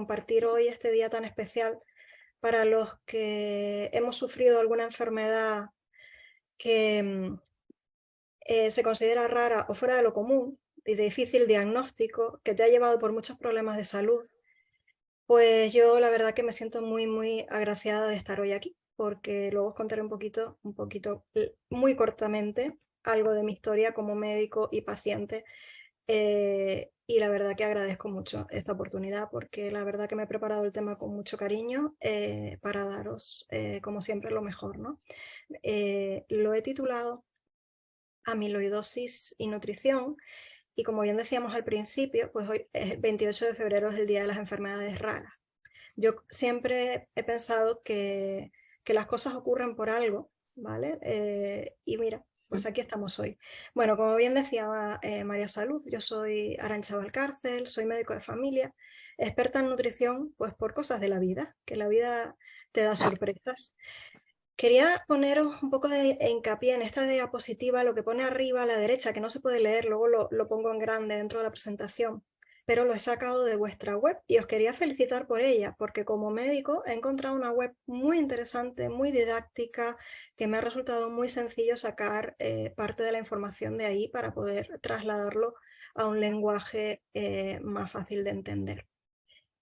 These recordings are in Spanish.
compartir hoy este día tan especial para los que hemos sufrido alguna enfermedad que se considera rara o fuera de lo común y de difícil diagnóstico, que te ha llevado por muchos problemas de salud. Pues yo la verdad que me siento muy agraciada de estar hoy aquí, porque luego os contaré un poquito, muy cortamente, algo de mi historia como médico y paciente. Y la verdad que agradezco mucho esta oportunidad, porque la verdad que me he preparado el tema con mucho cariño para daros, como siempre, lo mejor, ¿no? Lo he titulado Amiloidosis y nutrición, y como bien decíamos al principio, pues hoy es el 28 de febrero, es el Día de las Enfermedades Raras. Yo siempre he pensado que las cosas ocurren por algo, ¿vale? Y mira, pues aquí estamos hoy. Bueno, como bien decía María Salud, yo soy Arantxa Valcárcel, soy médico de familia, experta en nutrición, pues por cosas de la vida, que la vida te da sorpresas. Quería poneros un poco de hincapié en esta diapositiva, lo que pone arriba a la derecha, que no se puede leer, luego lo pongo en grande dentro de la presentación, pero lo he sacado de vuestra web y os quería felicitar por ella, porque como médico he encontrado una web muy interesante, muy didáctica, que me ha resultado muy sencillo sacar parte de la información de ahí para poder trasladarlo a un lenguaje más fácil de entender.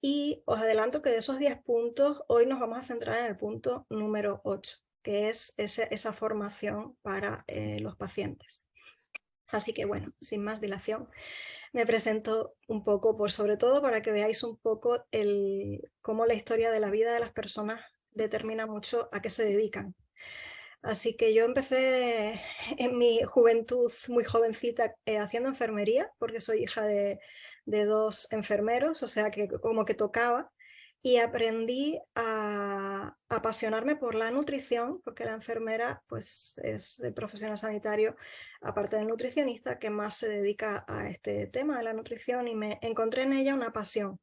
Y os adelanto que de esos 10 puntos, hoy nos vamos a centrar en el punto número 8, que es esa formación para los pacientes. Así que bueno, sin más dilación, me presento un poco, pues sobre todo para que veáis un poco cómo la historia de la vida de las personas determina mucho a qué se dedican. Así que yo empecé en mi juventud, muy jovencita, haciendo enfermería, porque soy hija de 2 enfermeros, o sea que como que tocaba, y aprendí a apasionarme por la nutrición, porque la enfermera pues es el profesional sanitario, aparte del nutricionista, que más se dedica a este tema de la nutrición, y me encontré en ella una pasión.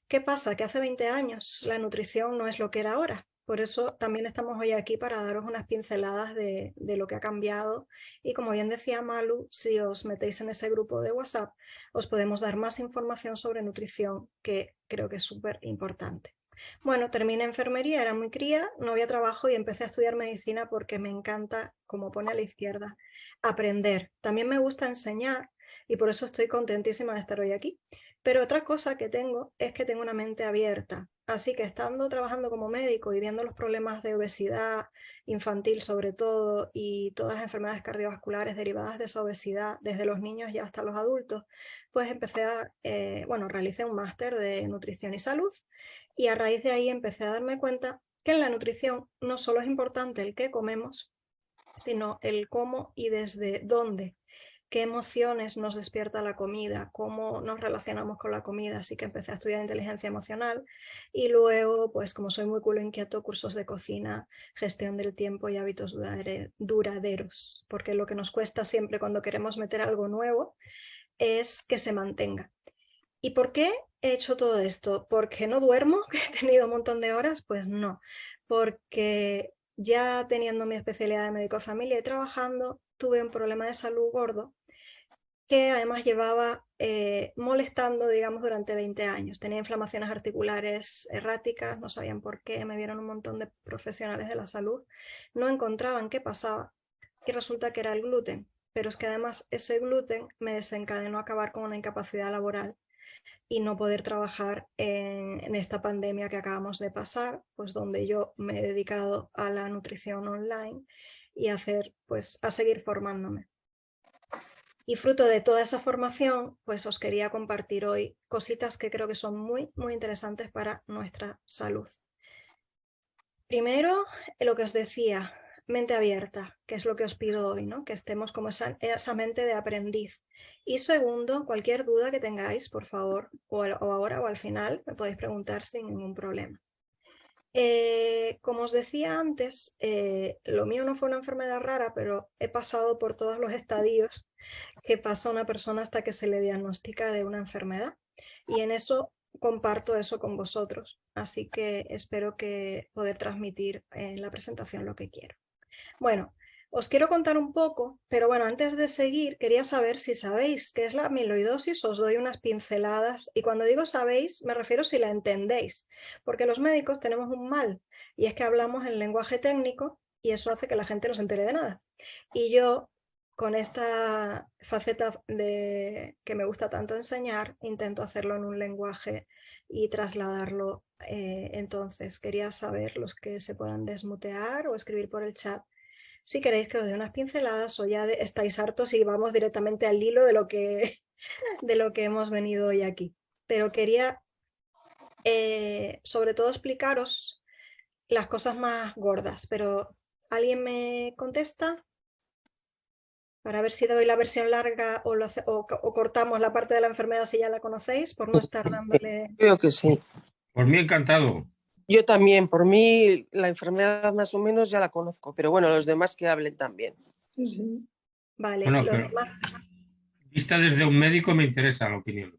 ¿Qué pasa? Que hace 20 años la nutrición no es lo que era ahora. Por eso también estamos hoy aquí para daros unas pinceladas de lo que ha cambiado. Y como bien decía Malu, si os metéis en ese grupo de WhatsApp, os podemos dar más información sobre nutrición, que creo que es súper importante. Bueno, terminé enfermería, era muy cría, no había trabajo y empecé a estudiar medicina porque me encanta, como pone a la izquierda, aprender. También me gusta enseñar y por eso estoy contentísima de estar hoy aquí. Pero otra cosa que tengo es que tengo una mente abierta. Así que estando trabajando como médico y viendo los problemas de obesidad infantil sobre todo y todas las enfermedades cardiovasculares derivadas de esa obesidad, desde los niños ya hasta los adultos, pues realicé un máster de nutrición y salud y a raíz de ahí empecé a darme cuenta que en la nutrición no solo es importante el qué comemos, sino el cómo y desde dónde, qué emociones nos despierta la comida, cómo nos relacionamos con la comida. Así que empecé a estudiar inteligencia emocional y luego, pues como soy muy culo inquieto, cursos de cocina, gestión del tiempo y hábitos duraderos, porque lo que nos cuesta siempre cuando queremos meter algo nuevo es que se mantenga. ¿Y por qué he hecho todo esto? ¿Porque no duermo? ¿Que he tenido un montón de horas? Pues no, porque ya teniendo mi especialidad de médico de familia y trabajando, tuve un problema de salud gordo que además llevaba molestando, digamos, durante 20 años. Tenía inflamaciones articulares erráticas, no sabían por qué, me vieron un montón de profesionales de la salud, no encontraban qué pasaba y resulta que era el gluten. Pero es que además ese gluten me desencadenó a acabar con una incapacidad laboral y no poder trabajar en esta pandemia que acabamos de pasar, pues donde yo me he dedicado a la nutrición online y a seguir formándome. Y fruto de toda esa formación, pues os quería compartir hoy cositas que creo que son muy interesantes para nuestra salud. Primero, lo que os decía, mente abierta, que es lo que os pido hoy, ¿no? Que estemos como esa mente de aprendiz. Y segundo, cualquier duda que tengáis, por favor, o ahora o al final, me podéis preguntar sin ningún problema. Como os decía antes, lo mío no fue una enfermedad rara, pero he pasado por todos los estadios que pasa una persona hasta que se le diagnostica de una enfermedad. Y en eso comparto eso con vosotros. Así que espero que poder transmitir en la presentación lo que quiero. Bueno, Os quiero contar un poco, pero bueno, antes de seguir, quería saber si sabéis qué es la amiloidosis. Os doy unas pinceladas y cuando digo sabéis, me refiero si la entendéis, porque los médicos tenemos un mal y es que hablamos en lenguaje técnico y eso hace que la gente no se entere de nada. Y yo, con esta faceta que me gusta tanto enseñar, intento hacerlo en un lenguaje y trasladarlo. Entonces, quería saber los que se puedan desmutear o escribir por el chat si queréis que os dé unas pinceladas o ya estáis hartos y vamos directamente al hilo de lo que, de lo que hemos venido hoy aquí. Pero quería sobre todo explicaros las cosas más gordas, pero ¿alguien me contesta? Para ver si doy la versión larga o cortamos la parte de la enfermedad si ya la conocéis, por no estar dándole... Creo que sí. Por mí encantado. Yo también, por mí la enfermedad más o menos ya la conozco, pero bueno, los demás que hablen también. Vale, Bueno, los pero demás... vista desde un médico me interesa la opinión.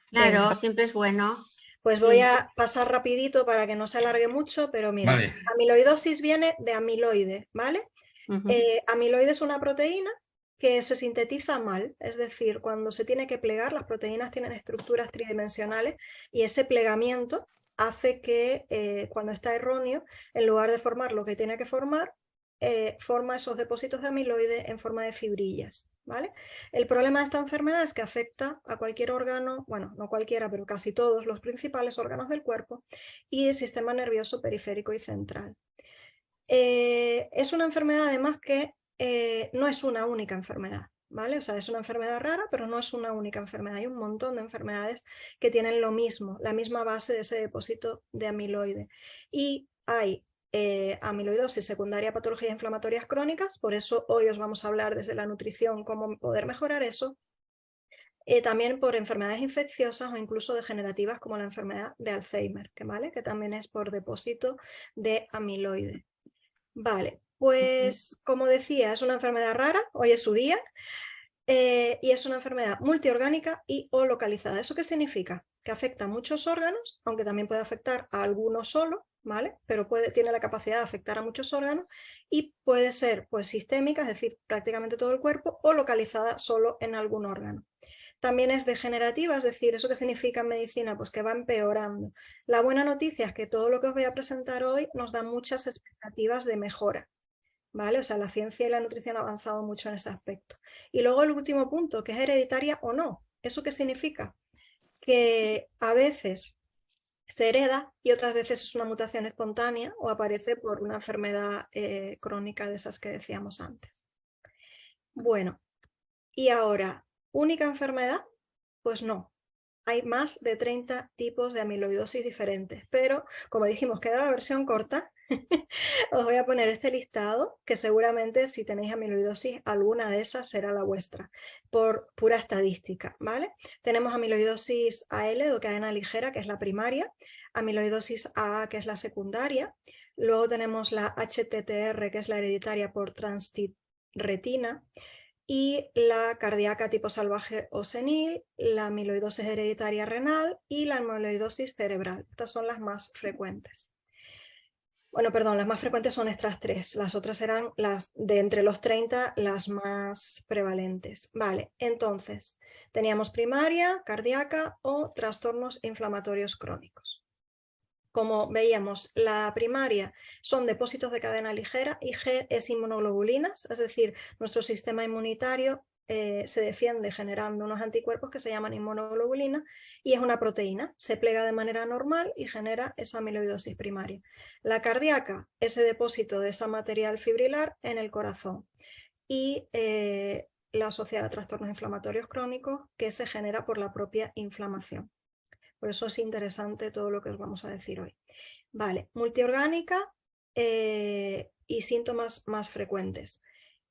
Claro, Venga. siempre es bueno. Pues Sí. voy a pasar rapidito para que no se alargue mucho, pero mira, Vale. amiloidosis viene de amiloide, ¿vale? Ujú. Amiloide es una proteína que se sintetiza mal, es decir, cuando se tiene que plegar, las proteínas tienen estructuras tridimensionales y ese plegamiento hace que cuando está erróneo, en lugar de formar lo que tiene que formar, forma esos depósitos de amiloide en forma de fibrillas, ¿vale? El problema de esta enfermedad es que afecta a cualquier órgano, bueno, no cualquiera, pero casi todos los principales órganos del cuerpo y el sistema nervioso periférico y central. Es una enfermedad además que no es una única enfermedad, ¿vale? O sea, es una enfermedad rara, pero no es una única enfermedad. Hay un montón de enfermedades que tienen lo mismo, la misma base de ese depósito de amiloide. Y hay amiloidosis secundaria a patologías inflamatorias crónicas, por eso hoy os vamos a hablar desde la nutrición cómo poder mejorar eso. También por enfermedades infecciosas o incluso degenerativas como la enfermedad de Alzheimer, ¿vale? Que también es por depósito de amiloide. Vale, pues como decía, es una enfermedad rara, hoy es su día, y es una enfermedad multiorgánica y o localizada. ¿Eso qué significa? Que afecta a muchos órganos, aunque también puede afectar a algunos solo, ¿vale? Pero tiene la capacidad de afectar a muchos órganos y puede ser pues sistémica, es decir, prácticamente todo el cuerpo, o localizada solo en algún órgano. También es degenerativa, es decir, ¿eso qué significa en medicina? Pues que va empeorando. La buena noticia es que todo lo que os voy a presentar hoy nos da muchas expectativas de mejora, ¿vale? O sea, la ciencia y la nutrición han avanzado mucho en ese aspecto. Y luego el último punto, que es hereditaria o no. ¿Eso qué significa? Que a veces se hereda y otras veces es una mutación espontánea o aparece por una enfermedad crónica de esas que decíamos antes. Bueno, y ahora, ¿única enfermedad? Pues no. Hay más de 30 tipos de amiloidosis diferentes, pero como dijimos que era la versión corta, os voy a poner este listado que seguramente si tenéis amiloidosis alguna de esas será la vuestra, por pura estadística, ¿vale? Tenemos amiloidosis AL o cadena ligera, que es la primaria, amiloidosis AA, que es la secundaria, luego tenemos la HTTR, que es la hereditaria por transtitretina, y la cardíaca tipo salvaje o senil, la amiloidosis hereditaria renal y la amiloidosis cerebral. Estas son las más frecuentes. Bueno, perdón, las más frecuentes son estas tres, las otras eran las de entre los 30 las más prevalentes. Vale, entonces teníamos primaria, cardíaca o trastornos inflamatorios crónicos. Como veíamos, la primaria son depósitos de cadena ligera y G es inmunoglobulinas, es decir, nuestro sistema inmunitario se defiende generando unos anticuerpos que se llaman inmunoglobulinas y es una proteína, se plega de manera normal y genera esa amiloidosis primaria. La cardíaca, ese depósito de esa material fibrilar en el corazón y la asociada a trastornos inflamatorios crónicos que se genera por la propia inflamación. Por eso es interesante todo lo que os vamos a decir hoy. Vale, multiorgánica y síntomas más frecuentes.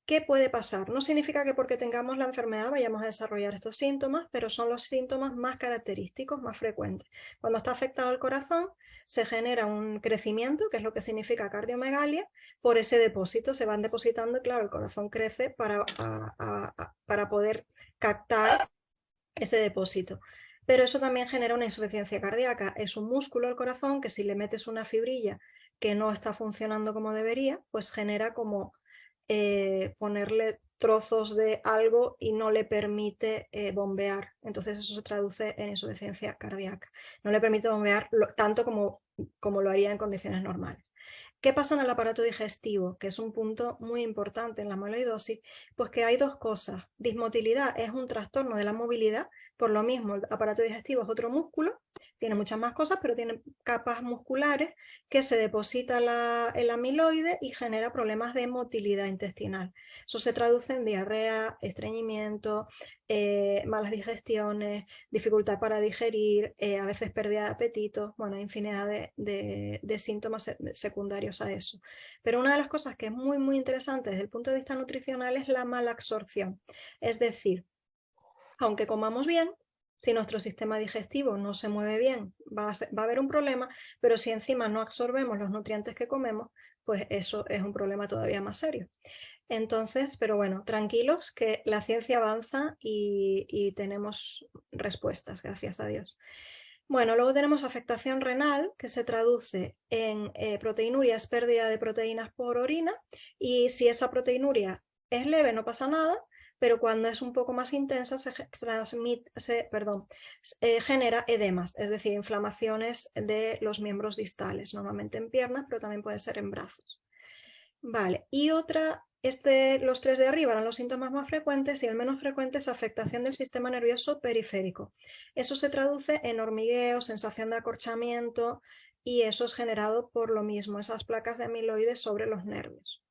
¿Qué puede pasar? No significa que porque tengamos la enfermedad vayamos a desarrollar estos síntomas, pero son los síntomas más característicos, más frecuentes. Cuando está afectado el corazón, se genera un crecimiento, que es lo que significa cardiomegalia, por ese depósito. Se van depositando y claro, el corazón crece para poder captar ese depósito. Pero eso también genera una insuficiencia cardíaca. Es un músculo al corazón que si le metes una fibrilla que no está funcionando como debería, pues genera como ponerle trozos de algo y no le permite bombear. Entonces eso se traduce en insuficiencia cardíaca. No le permite bombear tanto como lo haría en condiciones normales. ¿Qué pasa en el aparato digestivo? Que es un punto muy importante en la amiloidosis, pues que hay dos cosas. Dismotilidad es un trastorno de la movilidad, por lo mismo el aparato digestivo es otro músculo, tiene muchas más cosas, pero tiene capas musculares que se deposita el amiloide y genera problemas de motilidad intestinal. Eso se traduce en diarrea, estreñimiento, malas digestiones, dificultad para digerir, a veces pérdida de apetito, bueno, infinidad de síntomas secundarios a eso. Pero una de las cosas que es muy, muy interesante desde el punto de vista nutricional es la mala absorción. Es decir, aunque comamos bien, si nuestro sistema digestivo no se mueve bien, va a haber un problema, pero si encima no absorbemos los nutrientes que comemos, pues eso es un problema todavía más serio. Entonces, pero bueno, tranquilos que la ciencia avanza y tenemos respuestas, gracias a Dios. Bueno, luego tenemos afectación renal, que se traduce en proteinuria, es pérdida de proteínas por orina, y si esa proteinuria es leve no pasa nada, pero cuando es un poco más intensa genera edemas, es decir, inflamaciones de los miembros distales, normalmente en piernas, pero también puede ser en brazos. Vale, y los tres de arriba eran los síntomas más frecuentes y el menos frecuente es afectación del sistema nervioso periférico. Eso se traduce en hormigueo, sensación de acorchamiento y eso es generado por lo mismo, esas placas de amiloides sobre los nervios.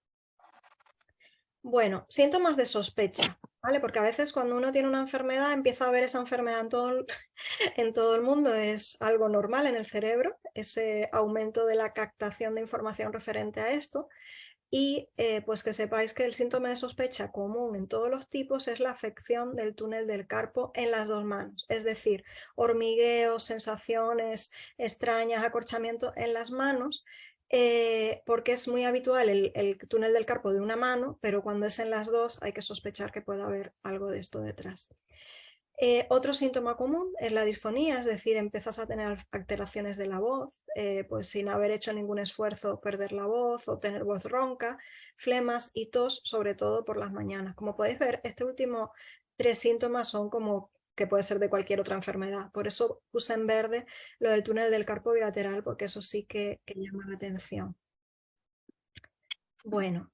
Bueno, síntomas de sospecha, ¿vale? Porque a veces cuando uno tiene una enfermedad empieza a ver esa enfermedad en todo el mundo, es algo normal en el cerebro, ese aumento de la captación de información referente a esto. Y pues que sepáis que el síntoma de sospecha común en todos los tipos es la afección del túnel del carpo en las dos manos, es decir, hormigueo, sensaciones extrañas, acorchamiento en las manos, porque es muy habitual el túnel del carpo de una mano, pero cuando es en las dos hay que sospechar que puede haber algo de esto detrás. Otro síntoma común es la disfonía, es decir, empiezas a tener alteraciones de la voz, pues sin haber hecho ningún esfuerzo perder la voz o tener voz ronca, flemas y tos, sobre todo por las mañanas. Como podéis ver, este último 3 síntomas son como que puede ser de cualquier otra enfermedad. Por eso puse en verde lo del túnel del carpo bilateral, porque eso sí que llama la atención. Bueno,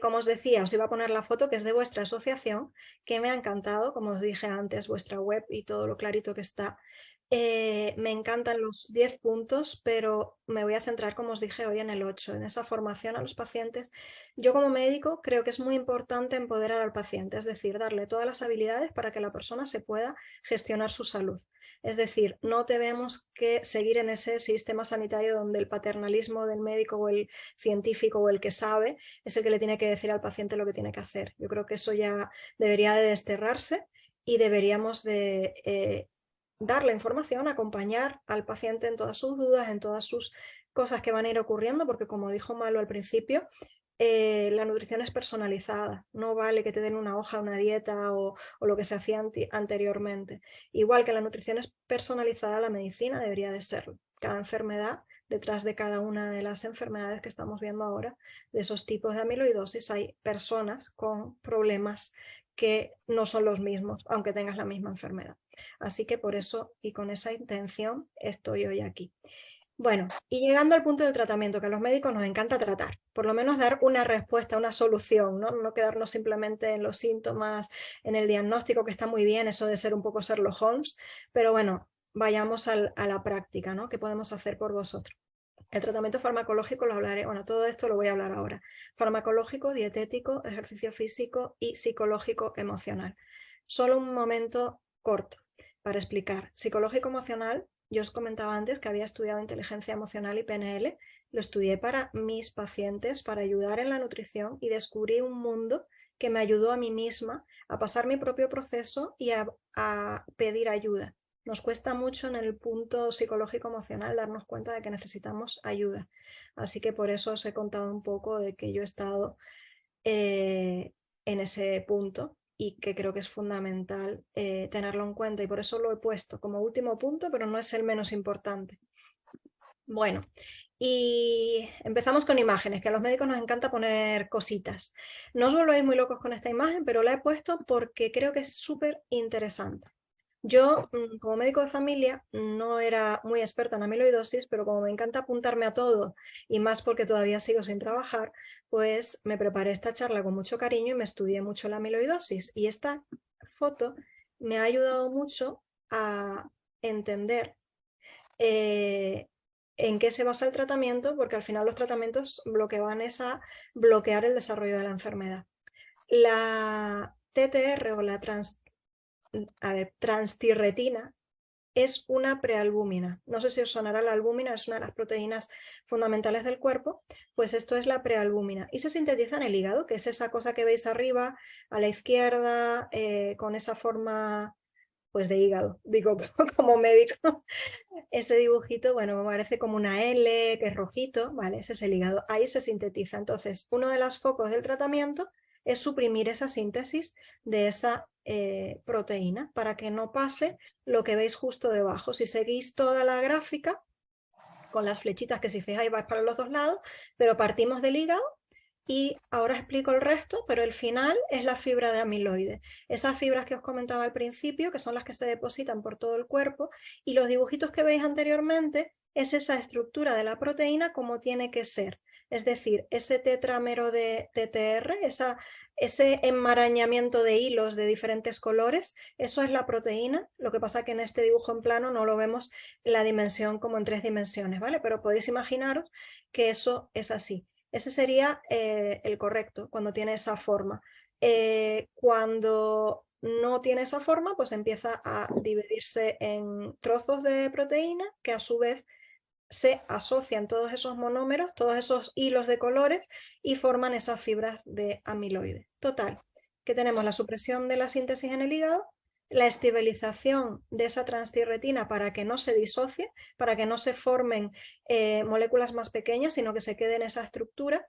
como os decía, os iba a poner la foto que es de vuestra asociación, que me ha encantado, como os dije antes, vuestra web y todo lo clarito que está. Me encantan los 10 puntos, pero me voy a centrar, como os dije hoy, en el 8, en esa formación a los pacientes. Yo como médico creo que es muy importante empoderar al paciente, es decir, darle todas las habilidades para que la persona se pueda gestionar su salud. Es decir, no tenemos que seguir en ese sistema sanitario donde el paternalismo del médico o el científico o el que sabe es el que le tiene que decir al paciente lo que tiene que hacer. Yo creo que eso ya debería de desterrarse y deberíamos de dar la información, acompañar al paciente en todas sus dudas, en todas sus cosas que van a ir ocurriendo, porque como dijo Malo al principio, la nutrición es personalizada, no vale que te den una hoja, una dieta o lo que se hacía anteriormente. Igual que la nutrición es personalizada, la medicina debería de serlo. Cada enfermedad, detrás de cada una de las enfermedades que estamos viendo ahora, de esos tipos de amiloidosis, hay personas con problemas que no son los mismos, aunque tengas la misma enfermedad. Así que por eso y con esa intención estoy hoy aquí. Bueno, y llegando al punto del tratamiento, que a los médicos nos encanta tratar, por lo menos dar una respuesta, una solución, ¿no? No quedarnos simplemente en los síntomas, en el diagnóstico, que está muy bien, eso de ser un poco Sherlock Holmes, pero bueno, vayamos a la práctica, ¿no? ¿Qué podemos hacer por vosotros? El tratamiento farmacológico lo hablaré, bueno, todo esto lo voy a hablar ahora. Farmacológico, dietético, ejercicio físico y psicológico emocional. Solo un momento corto para explicar. Psicológico emocional, yo os comentaba antes que había estudiado inteligencia emocional y PNL, lo estudié para mis pacientes, para ayudar en la nutrición y descubrí un mundo que me ayudó a mí misma a pasar mi propio proceso y a pedir ayuda. Nos cuesta mucho en el punto psicológico emocional darnos cuenta de que necesitamos ayuda. Así que por eso os he contado un poco de que yo he estado en ese punto y que creo que es fundamental tenerlo en cuenta y por eso lo he puesto como último punto, pero no es el menos importante. Bueno, Y empezamos con imágenes, que a los médicos nos encanta poner cositas. No os volváis muy locos con esta imagen, pero la he puesto porque creo que es súper interesante. Yo, como médico de familia, no era muy experta en amiloidosis, pero como me encanta apuntarme a todo, y más porque todavía sigo sin trabajar, pues me preparé esta charla con mucho cariño y me estudié mucho la amiloidosis. Y esta foto me ha ayudado mucho a entender en qué se basa el tratamiento, porque al final los tratamientos lo que van es a bloquear el desarrollo de la enfermedad. La TTR o la transtirretina es una prealbúmina. No sé si os sonará la albúmina, es una de las proteínas fundamentales del cuerpo, pues esto es la prealbúmina y se sintetiza en el hígado, que es esa cosa que veis arriba a la izquierda con esa forma pues de hígado, digo como médico. Ese dibujito, bueno, me parece como una L, que es rojito, ¿vale? Ese es el hígado, ahí se sintetiza. Entonces, uno de los focos del tratamiento es suprimir esa síntesis de esa proteína para que no pase lo que veis justo debajo. Si seguís toda la gráfica, con las flechitas que si fijáis vais para los dos lados, pero partimos del hígado y ahora explico el resto, pero el final es la fibra de amiloide. Esas fibras que os comentaba al principio, que son las que se depositan por todo el cuerpo, y los dibujitos que veis anteriormente es esa estructura de la proteína como tiene que ser. Es decir, ese tetrámero de TTR, ese enmarañamiento de hilos de diferentes colores, eso es la proteína. Lo que pasa es que en este dibujo en plano no lo vemos la dimensión como en 3 dimensiones, ¿vale? Pero podéis imaginaros que eso es así. Ese sería el correcto, cuando tiene esa forma. Cuando no tiene esa forma, pues empieza a dividirse en trozos de proteína que a su vez se asocian todos esos monómeros, todos esos hilos de colores y forman esas fibras de amiloide. Total, que tenemos la supresión de la síntesis en el hígado, la estabilización de esa transtirretina para que no se disocie, para que no se formen moléculas más pequeñas, sino que se quede en esa estructura.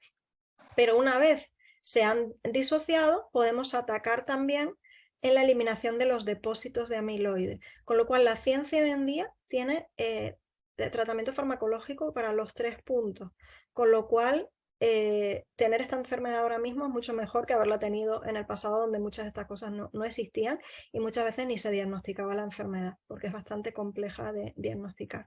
Pero una vez se han disociado, podemos atacar también en la eliminación de los depósitos de amiloide. Con lo cual la ciencia hoy en día tiene tratamiento farmacológico para los 3 puntos. Con lo cual tener esta enfermedad ahora mismo es mucho mejor que haberla tenido en el pasado, donde muchas de estas cosas no existían y muchas veces ni se diagnosticaba la enfermedad, porque es bastante compleja de diagnosticar.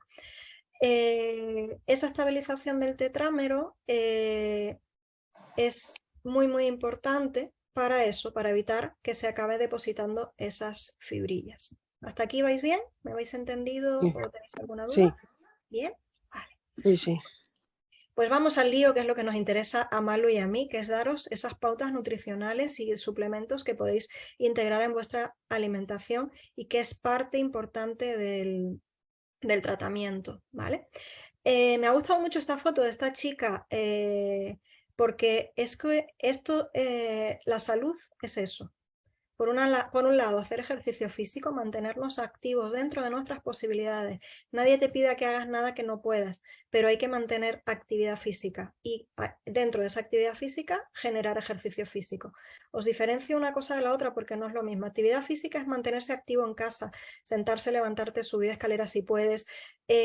Esa estabilización del tetrámero es muy importante para eso, para evitar que se acabe depositando esas fibrillas. ¿Hasta aquí vais bien? ¿Me habéis entendido Sí. o tenéis alguna duda? Sí. ¿Bien? Vale. Sí, sí. Pues vamos al lío, que es lo que nos interesa a Malu y a mí, que es daros esas pautas nutricionales y suplementos que podéis integrar en vuestra alimentación y que es parte importante del tratamiento, ¿vale? Me ha gustado mucho esta foto de esta chica porque es que esto, la salud es eso. Por un lado, hacer ejercicio físico, mantenernos activos dentro de nuestras posibilidades. Nadie te pida que hagas nada que no puedas, pero hay que mantener actividad física y dentro de esa actividad física generar ejercicio físico. Os diferencio una cosa de la otra porque no es lo mismo. Actividad física es mantenerse activo en casa, sentarse, levantarte, subir escaleras si puedes,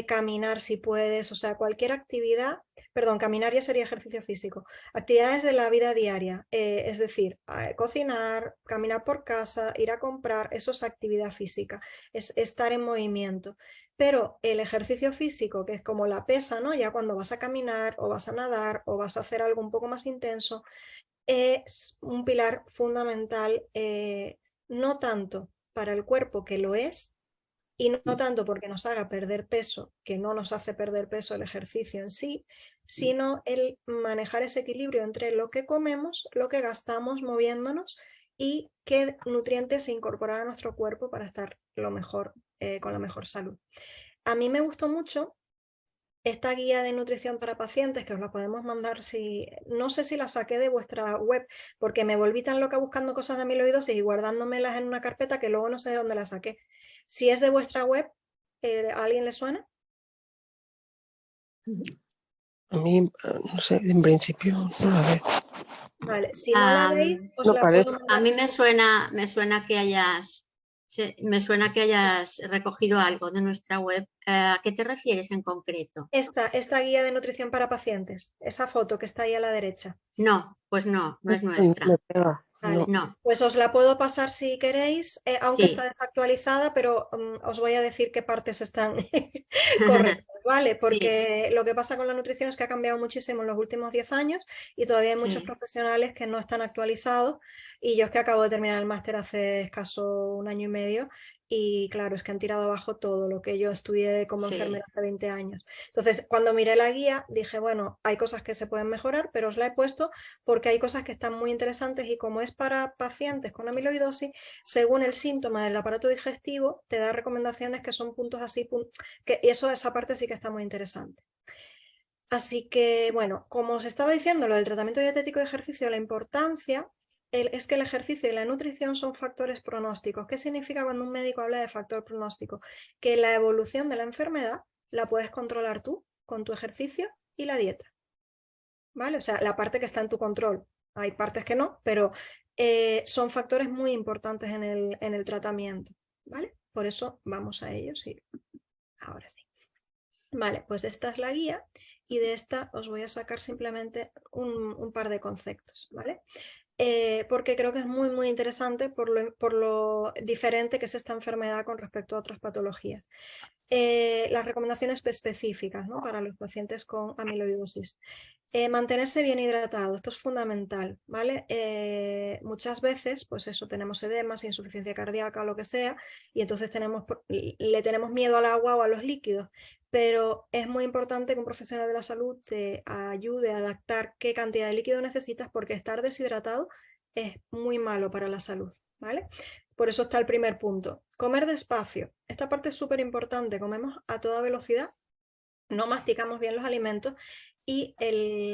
caminar si puedes, o sea, cualquier actividad, perdón, caminar ya sería ejercicio físico. Actividades de la vida diaria, es decir, cocinar, caminar por casa, ir a comprar, eso es actividad física, es estar en movimiento. Pero el ejercicio físico, que es como la pesa, ¿no? Ya cuando vas a caminar o vas a nadar o vas a hacer algo un poco más intenso, es un pilar fundamental, no tanto para el cuerpo, que lo es, y no tanto porque nos haga perder peso, que no nos hace perder peso el ejercicio en sí, sino el manejar ese equilibrio entre lo que comemos, lo que gastamos moviéndonos y qué nutrientes incorporar a nuestro cuerpo para estar lo mejor, con la mejor salud. A mí me gustó mucho esta guía de nutrición para pacientes, que os la podemos mandar, si no sé si la saqué de vuestra web, porque me volví tan loca buscando cosas de amiloidosis y guardándomelas en una carpeta que luego no sé de dónde la saqué. Si es de vuestra web, ¿a alguien le suena? A mí, no sé, en principio no la veo. Vale, si no la veis, os no la parece. puedo A mandar. mí me suena que hayas Sí, me suena que hayas recogido algo de nuestra web. ¿A qué te refieres en concreto? Esta guía de nutrición para pacientes, esa foto que está ahí a la derecha. No, pues no es No nuestra. me pega, Vale. no. No, Pues os la puedo pasar si queréis, aunque Sí. está desactualizada, pero os voy a decir qué partes están correctas, ¿vale? Sí, Porque lo que pasa con la nutrición es que ha cambiado muchísimo en los últimos 10 años y todavía hay muchos sí, profesionales que no están actualizados, y yo es que acabo de terminar el máster hace escaso un año y medio y claro, es que han tirado abajo todo lo que yo estudié como enfermera sí, hace 20 años. Entonces, cuando miré la guía, dije, bueno, hay cosas que se pueden mejorar, pero os la he puesto porque hay cosas que están muy interesantes, y como es para pacientes con amiloidosis, según el síntoma del aparato digestivo, te da recomendaciones que son puntos así, y esa parte sí que está muy interesante. Así que, bueno, como os estaba diciendo, lo del tratamiento dietético de ejercicio, la importancia es que el ejercicio y la nutrición son factores pronósticos. ¿Qué significa cuando un médico habla de factor pronóstico? Que la evolución de la enfermedad la puedes controlar tú con tu ejercicio y la dieta, ¿vale? O sea, la parte que está en tu control. Hay partes que no, pero son factores muy importantes en el tratamiento, ¿vale? Por eso vamos a ellos y ahora sí. Vale, pues esta es la guía y de esta os voy a sacar simplemente un par de conceptos, ¿vale? Porque creo que es muy, muy interesante por lo diferente que es esta enfermedad con respecto a otras patologías. Las recomendaciones específicas, ¿no?, para los pacientes con amiloidosis. Mantenerse bien hidratado, esto es fundamental, ¿vale? Muchas veces, pues eso, tenemos edemas, insuficiencia cardíaca o lo que sea, y entonces le tenemos miedo al agua o a los líquidos, pero es muy importante que un profesional de la salud te ayude a adaptar qué cantidad de líquido necesitas, porque estar deshidratado es muy malo para la salud, ¿vale? Por eso está el primer punto. Comer despacio. Esta parte es súper importante. Comemos a toda velocidad, no masticamos bien los alimentos y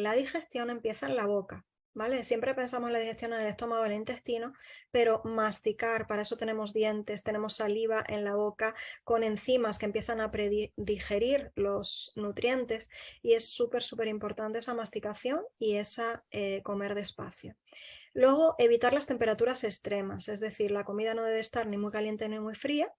la digestión empieza en la boca, ¿vale? Siempre pensamos en la digestión en el estómago, en el intestino, pero masticar, para eso tenemos dientes, tenemos saliva en la boca con enzimas que empiezan a predigerir los nutrientes, y es súper, súper importante esa masticación y esa comer despacio. Luego, evitar las temperaturas extremas, es decir, la comida no debe estar ni muy caliente ni muy fría.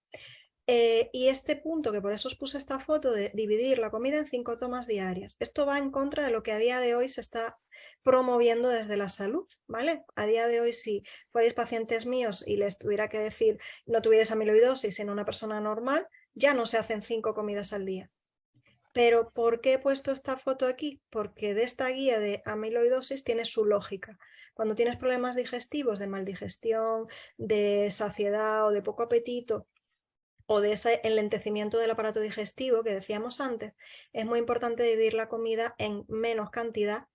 Y este punto, que por eso os puse esta foto de dividir la comida en 5 tomas diarias, esto va en contra de lo que a día de hoy se está promoviendo desde la salud, ¿vale? A día de hoy, si fuerais pacientes míos y les tuviera que decir no tuvierais amiloidosis, sino una persona normal, ya no se hacen 5 comidas al día. Pero ¿por qué he puesto esta foto aquí? Porque de esta guía de amiloidosis tiene su lógica. Cuando tienes problemas digestivos, de maldigestión, de saciedad o de poco apetito, o de ese enlentecimiento del aparato digestivo que decíamos antes, es muy importante dividir la comida en menos cantidad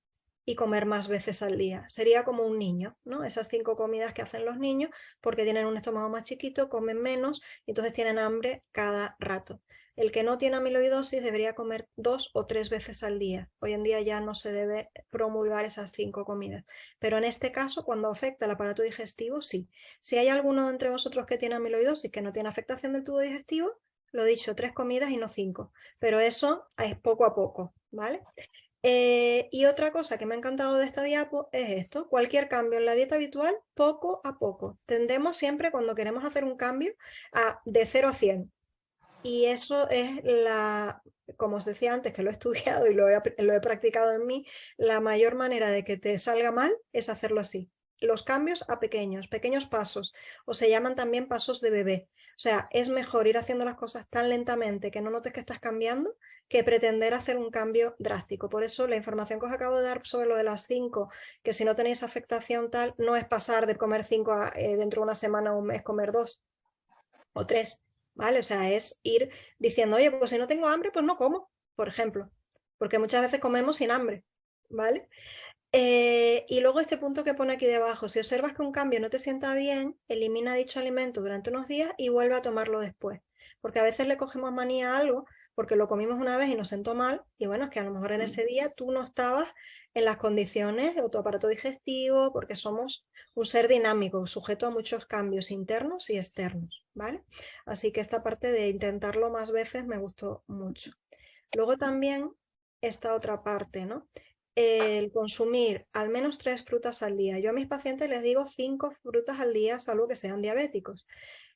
y comer más veces al día. Sería como un niño, ¿no? Esas 5 comidas que hacen los niños, porque tienen un estómago más chiquito, comen menos y entonces tienen hambre cada rato. El que no tiene amiloidosis debería comer 2 o 3 veces al día. Hoy en día ya no se debe promulgar esas 5 comidas. Pero en este caso, cuando afecta el aparato digestivo, sí. Si hay alguno entre vosotros que tiene amiloidosis que no tiene afectación del tubo digestivo, lo dicho, 3 comidas y no 5. Pero eso es poco a poco, ¿vale? Y otra cosa que me ha encantado de esta diapo es esto: cualquier cambio en la dieta habitual, poco a poco. Tendemos siempre, cuando queremos hacer un cambio, de 0 a 100. Y eso es como os decía antes, que lo he estudiado y lo he practicado en mí, la mayor manera de que te salga mal es hacerlo así. Los cambios a pequeños pasos, o se llaman también pasos de bebé. O sea, es mejor ir haciendo las cosas tan lentamente que no notes que estás cambiando, que pretender hacer un cambio drástico. Por eso la información que os acabo de dar sobre lo de las 5, que si no tenéis afectación tal, no es pasar de comer 5 a dentro de una semana o un mes comer 2 o 3. ¿Vale? O sea, es ir diciendo, oye, pues si no tengo hambre, pues no como, por ejemplo, porque muchas veces comemos sin hambre, ¿vale? Y luego este punto que pone aquí debajo: si observas que un cambio no te sienta bien, elimina dicho alimento durante unos días y vuelve a tomarlo después, porque a veces le cogemos manía a algo porque lo comimos una vez y nos sentó mal, y bueno, es que a lo mejor en ese día tú no estabas en las condiciones de tu aparato digestivo, porque somos un ser dinámico, sujeto a muchos cambios internos y externos, ¿vale? Así que esta parte de intentarlo más veces me gustó mucho. Luego también esta otra parte, ¿no? el consumir al menos 3 frutas al día. Yo a mis pacientes les digo 5 frutas al día, salvo que sean diabéticos.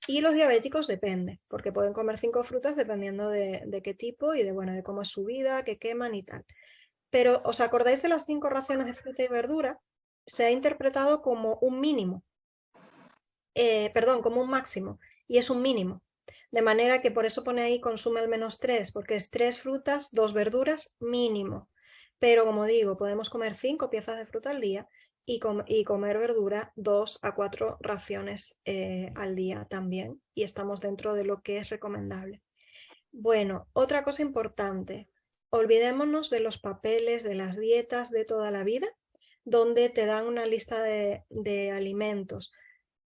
Y los diabéticos depende, porque pueden comer 5 frutas dependiendo de qué tipo y de cómo es su vida, qué queman y tal. Pero, ¿os acordáis de las 5 raciones de fruta y verdura? Se ha interpretado como un mínimo, perdón, como un máximo, y es un mínimo. De manera que por eso pone ahí consume al menos 3, porque es 3 frutas, 2 verduras mínimo. Pero como digo, podemos comer 5 piezas de fruta al día y comer verdura 2 a 4 raciones al día también. Y estamos dentro de lo que es recomendable. Bueno, otra cosa importante. Olvidémonos de los papeles, de las dietas de toda la vida, donde te dan una lista de alimentos.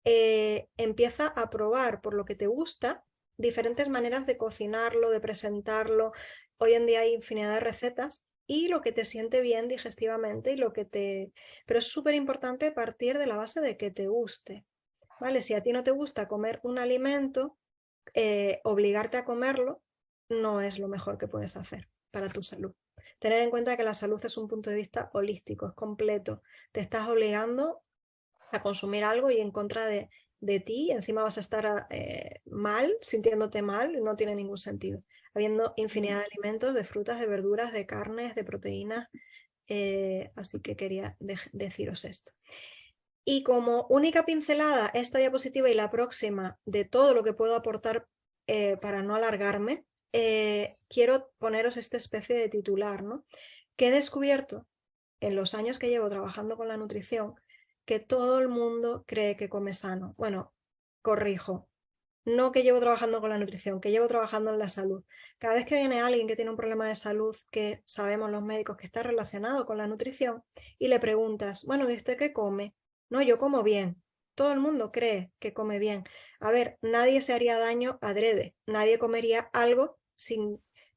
Empieza a probar por lo que te gusta diferentes maneras de cocinarlo, de presentarlo. Hoy en día hay infinidad de recetas y lo que te siente bien digestivamente y lo que te... Pero es súper importante partir de la base de que te guste, ¿vale? Si a ti no te gusta comer un alimento, obligarte a comerlo no es lo mejor que puedes hacer para tu salud. Tener en cuenta que la salud es un punto de vista holístico, es completo. Te estás obligando a consumir algo y en contra de ti, encima vas a estar mal, sintiéndote mal, no tiene ningún sentido. Habiendo infinidad de alimentos, de frutas, de verduras, de carnes, de proteínas, así que quería deciros esto. Y como única pincelada, esta diapositiva y la próxima de todo lo que puedo aportar para no alargarme, quiero poneros esta especie de titular, ¿no? Que he descubierto en los años que llevo trabajando con la nutrición que todo el mundo cree que come sano. Bueno, corrijo, no que llevo trabajando con la nutrición, que llevo trabajando en la salud. Cada vez que viene alguien que tiene un problema de salud que sabemos los médicos que está relacionado con la nutrición y le preguntas, bueno, ¿y usted qué come? No, yo como bien. Todo el mundo cree que come bien. A ver, nadie se haría daño adrede, nadie comería algo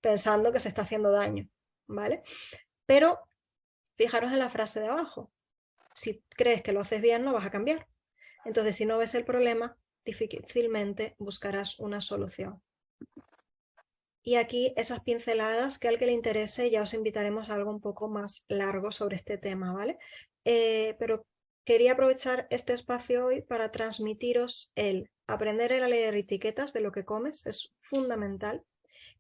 pensando que se está haciendo daño, ¿vale? Pero fijaros en la frase de abajo. Si crees que lo haces bien, no vas a cambiar. Entonces, si no ves el problema, difícilmente buscarás una solución. Y aquí esas pinceladas que al que le interese ya os invitaremos a algo un poco más largo sobre este tema, ¿vale? Pero quería aprovechar este espacio hoy para transmitiros el aprender a leer etiquetas de lo que comes, es fundamental.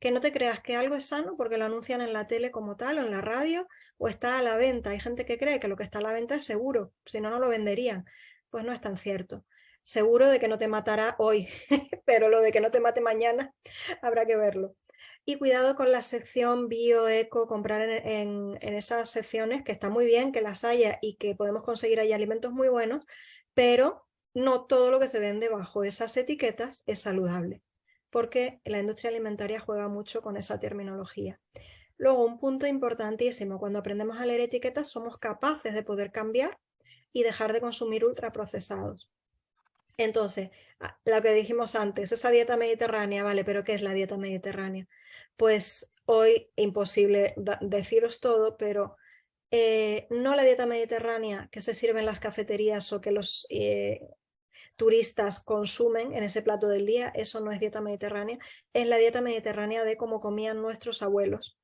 Que no te creas que algo es sano porque lo anuncian en la tele como tal o en la radio o está a la venta. Hay gente que cree que lo que está a la venta es seguro, si no, no lo venderían. Pues no es tan cierto. Seguro de que no te matará hoy, pero lo de que no te mate mañana habrá que verlo. Y cuidado con la sección bio, eco, comprar en esas secciones, que está muy bien que las haya y que podemos conseguir ahí alimentos muy buenos, pero no todo lo que se vende bajo esas etiquetas es saludable, porque la industria alimentaria juega mucho con esa terminología. Luego, un punto importantísimo, cuando aprendemos a leer etiquetas somos capaces de poder cambiar y dejar de consumir ultraprocesados. Entonces, lo que dijimos antes, esa dieta mediterránea, vale, pero ¿qué es la dieta mediterránea? Pues hoy imposible deciros todo, pero no la dieta mediterránea que se sirve en las cafeterías o que los turistas consumen en ese plato del día, eso no es dieta mediterránea, es la dieta mediterránea de cómo comían nuestros abuelos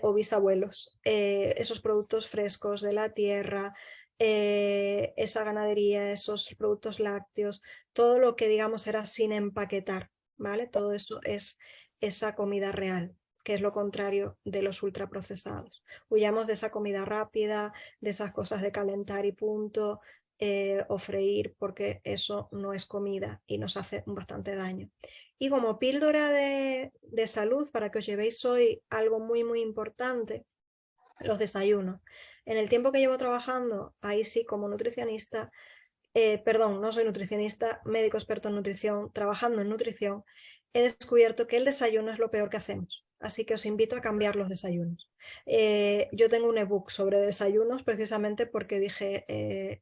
o bisabuelos, esos productos frescos de la tierra, esa ganadería, esos productos lácteos, todo lo que digamos era sin empaquetar, ¿vale? Todo eso es esa comida real, que es lo contrario de los ultraprocesados. Huyamos de esa comida rápida, de esas cosas de calentar y punto, o freír, porque eso no es comida y nos hace bastante daño. Y como píldora de salud, para que os llevéis hoy algo muy, muy importante, los desayunos. En el tiempo que llevo trabajando, ahí sí, como nutricionista, perdón, no soy nutricionista, médico experto en nutrición, trabajando en nutrición, he descubierto que el desayuno es lo peor que hacemos. Así que os invito a cambiar los desayunos. Yo tengo un ebook sobre desayunos precisamente porque dije,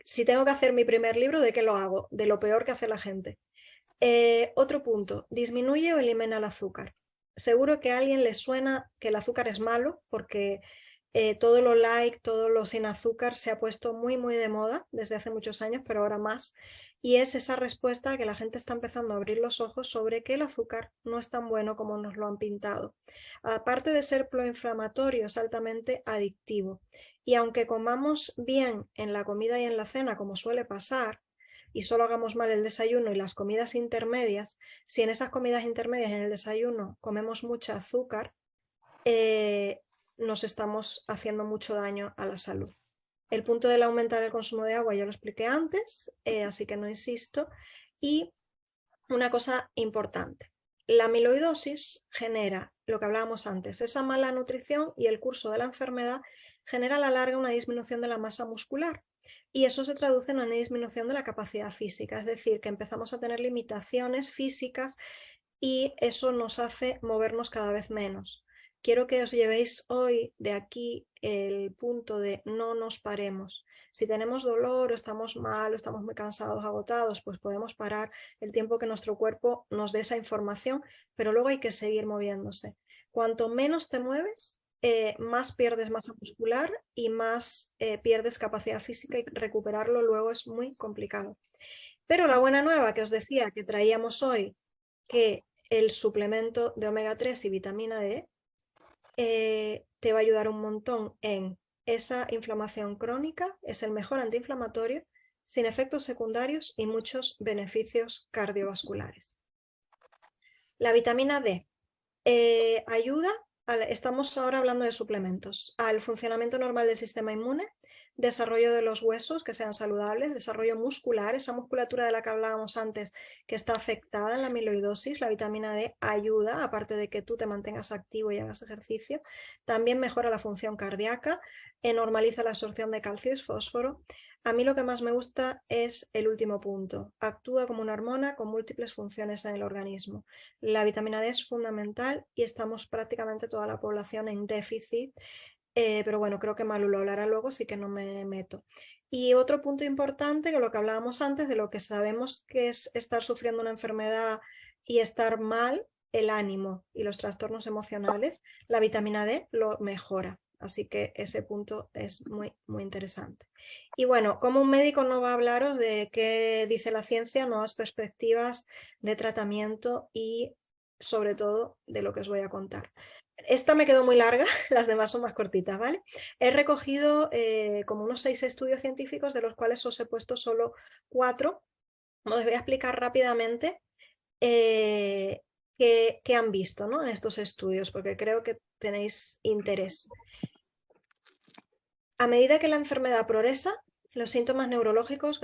si tengo que hacer mi primer libro, ¿de qué lo hago? De lo peor que hace la gente. Otro punto, disminuye o elimina el azúcar. Seguro que a alguien le suena que el azúcar es malo porque todo lo light, todo lo sin azúcar se ha puesto muy, muy de moda desde hace muchos años, pero ahora más. Y es esa respuesta que la gente está empezando a abrir los ojos sobre que el azúcar no es tan bueno como nos lo han pintado. Aparte de ser proinflamatorio, es altamente adictivo. Y aunque comamos bien en la comida y en la cena, como suele pasar, y solo hagamos mal el desayuno y las comidas intermedias, si en esas comidas intermedias en el desayuno comemos mucha azúcar, nos estamos haciendo mucho daño a la salud. El punto del aumentar el consumo de agua ya lo expliqué antes, así que no insisto. Y una cosa importante, la amiloidosis genera lo que hablábamos antes, esa mala nutrición, y el curso de la enfermedad genera a la larga una disminución de la masa muscular. Y eso se traduce en una disminución de la capacidad física, es decir, que empezamos a tener limitaciones físicas y eso nos hace movernos cada vez menos. Quiero que os llevéis hoy de aquí el punto de no nos paremos. Si tenemos dolor o estamos mal o estamos muy cansados, agotados, pues podemos parar el tiempo que nuestro cuerpo nos dé esa información, pero luego hay que seguir moviéndose. Cuanto menos te mueves, más pierdes masa muscular y más pierdes capacidad física, y recuperarlo luego es muy complicado. Pero la buena nueva que os decía que traíamos hoy, que el suplemento de omega 3 y vitamina D te va a ayudar un montón en esa inflamación crónica, es el mejor antiinflamatorio, sin efectos secundarios y muchos beneficios cardiovasculares. La vitamina D ayuda, estamos ahora hablando de suplementos, al funcionamiento normal del sistema inmune, desarrollo de los huesos que sean saludables, desarrollo muscular, esa musculatura de la que hablábamos antes que está afectada en la amiloidosis. La vitamina D ayuda, aparte de que tú te mantengas activo y hagas ejercicio, también mejora la función cardíaca, normaliza la absorción de calcio y fósforo. A mí lo que más me gusta es el último punto, actúa como una hormona con múltiples funciones en el organismo. La vitamina D es fundamental y estamos prácticamente toda la población en déficit. Pero bueno, creo que Malu lo hablará luego, así que no me meto. Y otro punto importante, que lo que hablábamos antes, de lo que sabemos que es estar sufriendo una enfermedad y estar mal, el ánimo y los trastornos emocionales, la vitamina D lo mejora. Así que ese punto es muy, muy interesante. Y bueno, como un médico no va a hablaros de qué dice la ciencia, nuevas perspectivas de tratamiento y sobre todo de lo que os voy a contar. Esta me quedó muy larga, las demás son más cortitas, ¿vale? He recogido como unos 6 estudios científicos, de los cuales os he puesto solo 4. Os voy a explicar rápidamente qué han visto, ¿no?, en estos estudios, porque creo que tenéis interés. A medida que la enfermedad progresa, los síntomas neurológicos,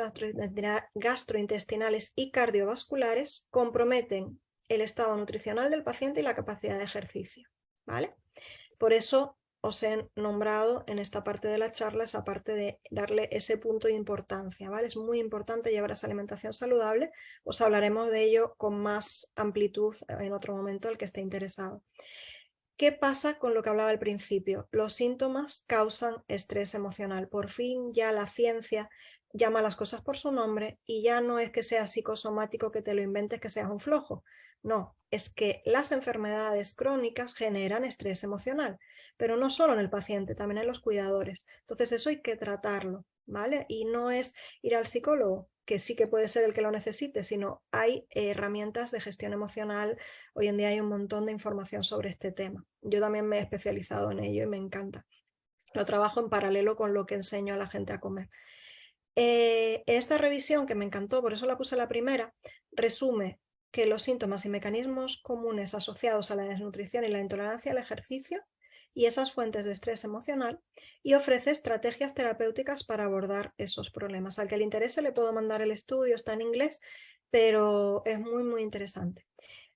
gastrointestinales y cardiovasculares comprometen el estado nutricional del paciente y la capacidad de ejercicio, ¿vale? Por eso os he nombrado en esta parte de la charla esa parte de darle ese punto de importancia, ¿vale? Es muy importante llevar esa alimentación saludable. Os hablaremos de ello con más amplitud en otro momento, el que esté interesado. ¿Qué pasa con lo que hablaba al principio? Los síntomas causan estrés emocional. Por fin ya la ciencia llama las cosas por su nombre y ya no es que sea psicosomático, que te lo inventes, que seas un flojo. No, es que las enfermedades crónicas generan estrés emocional, pero no solo en el paciente, también en los cuidadores. Entonces eso hay que tratarlo, ¿vale? Y no es ir al psicólogo, que sí que puede ser el que lo necesite, sino hay herramientas de gestión emocional. Hoy en día hay un montón de información sobre este tema. Yo también me he especializado en ello y me encanta. Lo trabajo en paralelo con lo que enseño a la gente a comer. En esta revisión, que me encantó, por eso la puse la primera, resume que los síntomas y mecanismos comunes asociados a la desnutrición y la intolerancia al ejercicio y esas fuentes de estrés emocional, y ofrece estrategias terapéuticas para abordar esos problemas. Al que le interese le puedo mandar el estudio, está en inglés, pero es muy, muy interesante.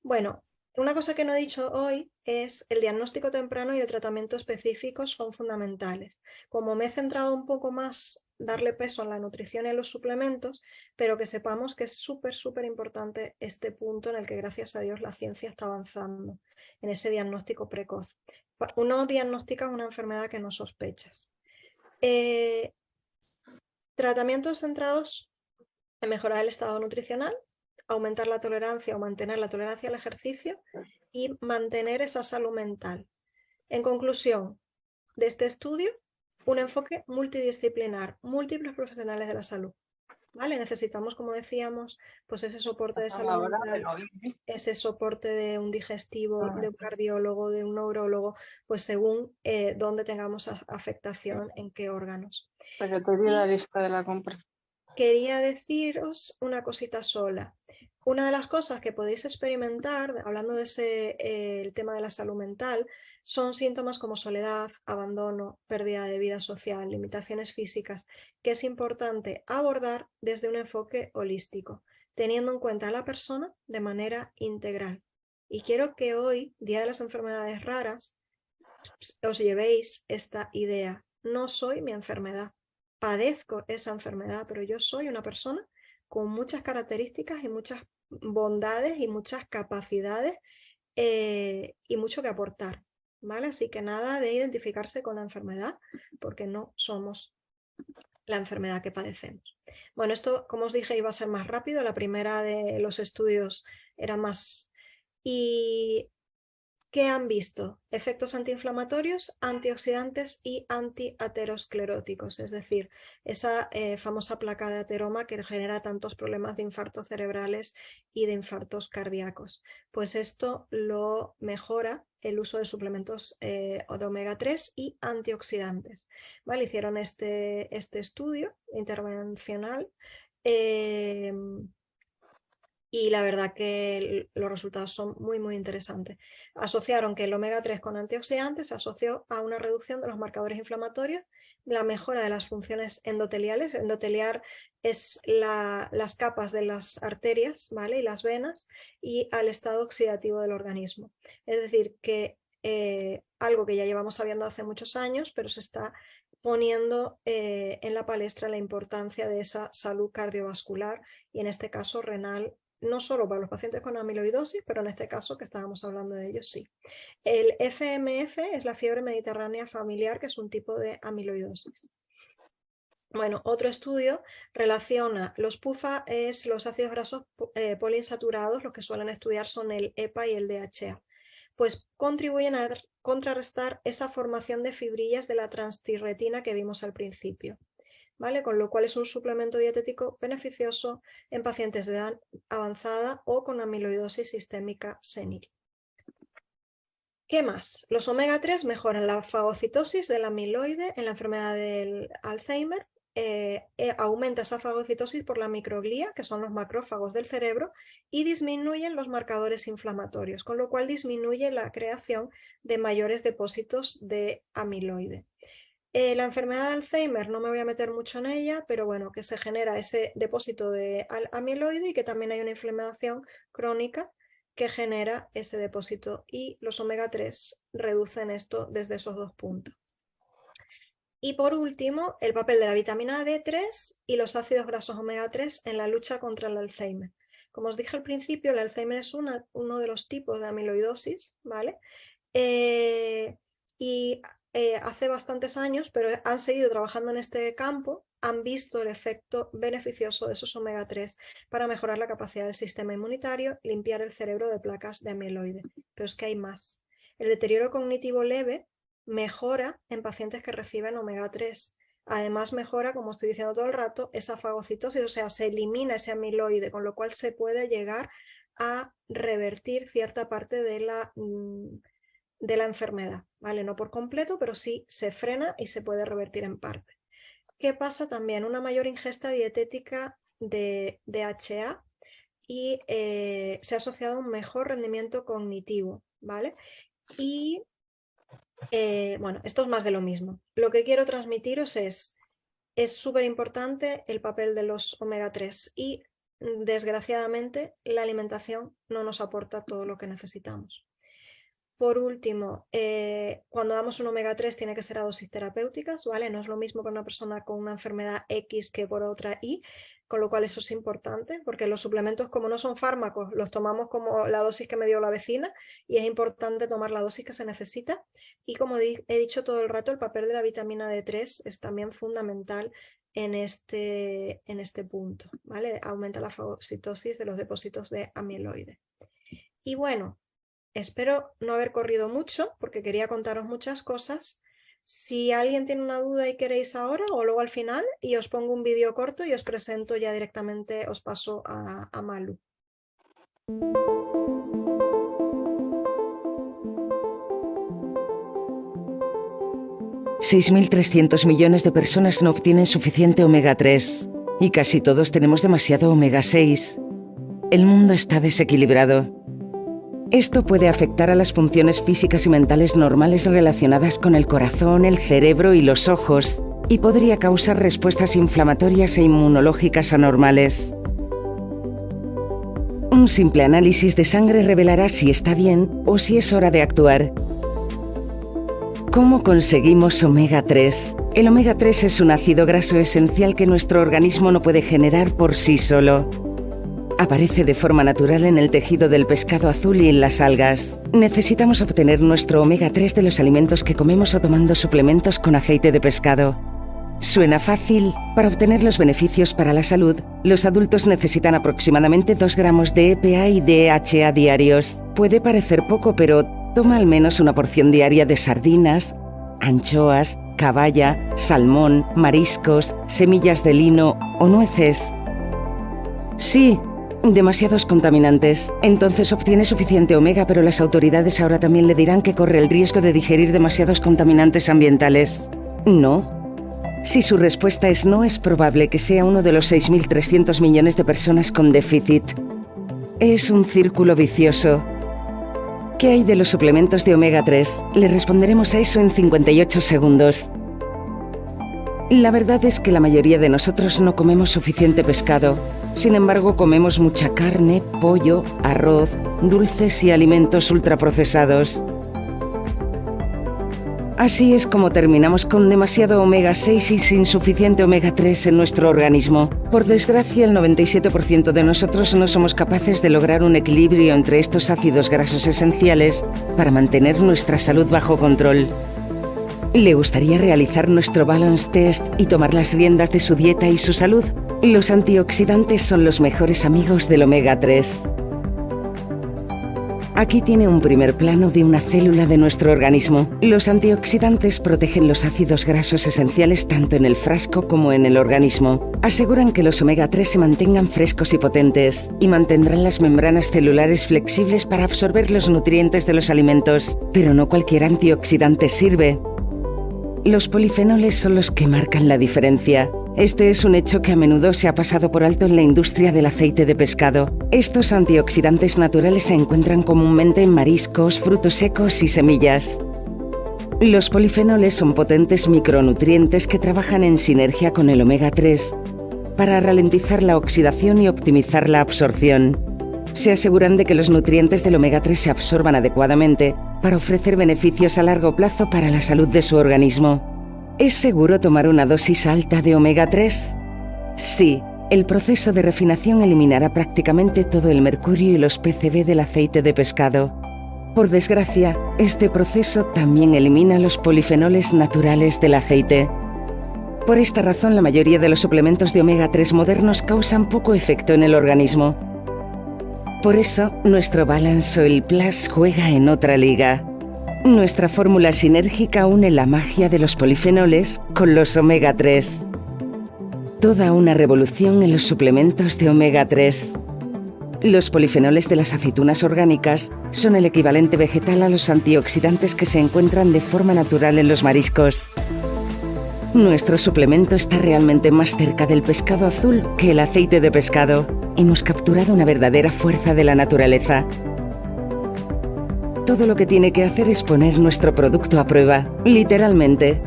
Bueno, una cosa que no he dicho hoy es el diagnóstico temprano y el tratamiento específico son fundamentales. Como me he centrado un poco más darle peso a la nutrición y a los suplementos, pero que sepamos que es súper, súper importante este punto en el que, gracias a Dios, la ciencia está avanzando en ese diagnóstico precoz. Uno diagnostica una enfermedad que no sospechas. Tratamientos centrados en mejorar el estado nutricional, aumentar la tolerancia o mantener la tolerancia al ejercicio y mantener esa salud mental. En conclusión, de este estudio un enfoque multidisciplinar, múltiples profesionales de la salud. ¿Vale? Necesitamos, como decíamos, pues ese soporte de salud mental, ese soporte de un digestivo, de un cardiólogo, de un neurólogo, pues según dónde tengamos afectación, en qué órganos. Secretaría la lista de la compra. Quería deciros una cosita sola. Una de las cosas que podéis experimentar, hablando de el tema de la salud mental, son síntomas como soledad, abandono, pérdida de vida social, limitaciones físicas, que es importante abordar desde un enfoque holístico, teniendo en cuenta a la persona de manera integral. Y quiero que hoy, Día de las Enfermedades Raras, os llevéis esta idea. No soy mi enfermedad, padezco esa enfermedad, pero yo soy una persona con muchas características y muchas bondades y muchas capacidades y mucho que aportar, ¿vale? Así que nada de identificarse con la enfermedad, porque no somos la enfermedad que padecemos. Bueno, esto, como os dije, iba a ser más rápido. La primera de los estudios era más... Y ¿qué han visto? Efectos antiinflamatorios, antioxidantes y antiateroscleróticos, es decir, esa famosa placa de ateroma que genera tantos problemas de infartos cerebrales y de infartos cardíacos. Pues esto lo mejora el uso de suplementos de omega 3 y antioxidantes. ¿Vale? Hicieron este estudio intervencional. Y la verdad que los resultados son muy interesantes. Asociaron que el omega 3 con antioxidantes se asoció a una reducción de los marcadores inflamatorios, la mejora de las funciones endoteliales. Endoteliar es las capas de las arterias, ¿vale? Y las venas, y al estado oxidativo del organismo. Es decir, que algo que ya llevamos sabiendo hace muchos años, pero se está poniendo en la palestra la importancia de esa salud cardiovascular y en este caso renal, no solo para los pacientes con amiloidosis, pero en este caso que estábamos hablando de ellos, sí. El FMF es la fiebre mediterránea familiar, que es un tipo de amiloidosis. Bueno, otro estudio relaciona los PUFA, es los ácidos grasos poliinsaturados, los que suelen estudiar son el EPA y el DHA. Pues contribuyen a contrarrestar esa formación de fibrillas de la transtirretina que vimos al principio. ¿Vale? Con lo cual es un suplemento dietético beneficioso en pacientes de edad avanzada o con amiloidosis sistémica senil. ¿Qué más? Los omega 3 mejoran la fagocitosis del amiloide en la enfermedad del Alzheimer, aumenta esa fagocitosis por la microglía, que son los macrófagos del cerebro, y disminuyen los marcadores inflamatorios, con lo cual disminuye la creación de mayores depósitos de amiloide. La enfermedad de Alzheimer no me voy a meter mucho en ella, pero bueno, que se genera ese depósito de amiloide y que también hay una inflamación crónica que genera ese depósito, y los omega 3 reducen esto desde esos dos puntos. Y por último, el papel de la vitamina D3 y los ácidos grasos omega 3 en la lucha contra el Alzheimer. Como os dije al principio, el Alzheimer es uno de los tipos de amiloidosis, ¿vale? Hace bastantes años, pero han seguido trabajando en este campo, han visto el efecto beneficioso de esos omega 3 para mejorar la capacidad del sistema inmunitario, limpiar el cerebro de placas de amiloide. Pero es que hay más. El deterioro cognitivo leve mejora en pacientes que reciben omega 3. Además mejora, como estoy diciendo todo el rato, esa fagocitosis, o sea, se elimina ese amiloide, con lo cual se puede llegar a revertir cierta parte de la enfermedad, ¿vale? No por completo, pero sí se frena y se puede revertir en parte. ¿Qué pasa también? Una mayor ingesta dietética de DHA y se ha asociado a un mejor rendimiento cognitivo, ¿vale? Y bueno, esto es más de lo mismo. Lo que quiero transmitiros es súper importante el papel de los omega 3 y desgraciadamente la alimentación no nos aporta todo lo que necesitamos. Por último, cuando damos un omega 3 tiene que ser a dosis terapéuticas, ¿vale? No es lo mismo para una persona con una enfermedad X que por otra Y, con lo cual eso es importante, porque los suplementos, como no son fármacos, los tomamos como la dosis que me dio la vecina, y es importante tomar la dosis que se necesita. Y como he dicho todo el rato, el papel de la vitamina D3 es también fundamental en este punto, ¿vale? Aumenta la fagocitosis de los depósitos de amiloide. Y bueno, espero no haber corrido mucho porque quería contaros muchas cosas, Si alguien tiene una duda y queréis ahora o luego al final, y os pongo un vídeo corto y os presento ya directamente, os paso a Malu. 6.300 millones de personas no obtienen suficiente omega 3 y casi todos tenemos demasiado omega 6. El mundo está desequilibrado. Esto puede afectar a las funciones físicas y mentales normales relacionadas con el corazón, el cerebro y los ojos, y podría causar respuestas inflamatorias e inmunológicas anormales. Un simple análisis de sangre revelará si está bien o si es hora de actuar. ¿Cómo conseguimos omega 3? El omega 3 es un ácido graso esencial que nuestro organismo no puede generar por sí solo. Aparece de forma natural en el tejido del pescado azul y en las algas. Necesitamos obtener nuestro omega 3 de los alimentos que comemos o tomando suplementos con aceite de pescado. Suena fácil. Para obtener los beneficios para la salud, los adultos necesitan aproximadamente 2 gramos de EPA y DHA diarios. Puede parecer poco, pero toma al menos una porción diaria de sardinas, anchoas, caballa, salmón, mariscos, semillas de lino o nueces. Sí, demasiados contaminantes. Entonces obtiene suficiente omega, pero las autoridades ahora también le dirán que corre el riesgo de digerir demasiados contaminantes ambientales. ¿No? Si su respuesta es no, es probable que sea uno de los 6.300 millones de personas con déficit. Es un círculo vicioso. ¿Qué hay de los suplementos de omega 3? Le responderemos a eso en 58 segundos. La verdad es que la mayoría de nosotros no comemos suficiente pescado. Sin embargo, comemos mucha carne, pollo, arroz, dulces y alimentos ultraprocesados. Así es como terminamos con demasiado omega 6 y sin suficiente omega 3 en nuestro organismo. Por desgracia, el 97% de nosotros no somos capaces de lograr un equilibrio entre estos ácidos grasos esenciales para mantener nuestra salud bajo control. ¿Le gustaría realizar nuestro Balance Test y tomar las riendas de su dieta y su salud? Los antioxidantes son los mejores amigos del omega 3. Aquí tiene un primer plano de una célula de nuestro organismo. Los antioxidantes protegen los ácidos grasos esenciales tanto en el frasco como en el organismo. Aseguran que los omega 3 se mantengan frescos y potentes y mantendrán las membranas celulares flexibles para absorber los nutrientes de los alimentos. Pero no cualquier antioxidante sirve. Los polifenoles son los que marcan la diferencia. Este es un hecho que a menudo se ha pasado por alto en la industria del aceite de pescado. Estos antioxidantes naturales se encuentran comúnmente en mariscos, frutos secos y semillas. Los polifenoles son potentes micronutrientes que trabajan en sinergia con el omega 3 para ralentizar la oxidación y optimizar la absorción. Se aseguran de que los nutrientes del omega 3 se absorban adecuadamente para ofrecer beneficios a largo plazo para la salud de su organismo. ¿Es seguro tomar una dosis alta de omega 3? Sí, el proceso de refinación eliminará prácticamente todo el mercurio y los PCB del aceite de pescado. Por desgracia, este proceso también elimina los polifenoles naturales del aceite. Por esta razón, la mayoría de los suplementos de omega 3 modernos causan poco efecto en el organismo. Por eso, nuestro Balance Oil Plus juega en otra liga. Nuestra fórmula sinérgica une la magia de los polifenoles con los omega 3. Toda una revolución en los suplementos de omega 3. Los polifenoles de las aceitunas orgánicas son el equivalente vegetal a los antioxidantes que se encuentran de forma natural en los mariscos. Nuestro suplemento está realmente más cerca del pescado azul que el aceite de pescado. Hemos capturado una verdadera fuerza de la naturaleza. Todo lo que tiene que hacer es poner nuestro producto a prueba, literalmente.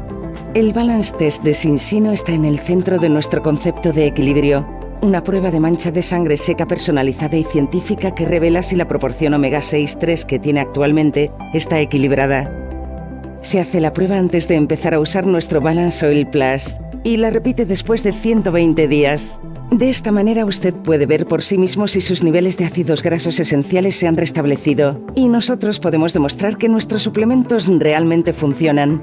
El Balance Test de Sinsino está en el centro de nuestro concepto de equilibrio. Una prueba de mancha de sangre seca personalizada y científica que revela si la proporción omega 6-3 que tiene actualmente está equilibrada. Se hace la prueba antes de empezar a usar nuestro Balance Oil Plus y la repite después de 120 días. De esta manera usted puede ver por sí mismo si sus niveles de ácidos grasos esenciales se han restablecido y nosotros podemos demostrar que nuestros suplementos realmente funcionan.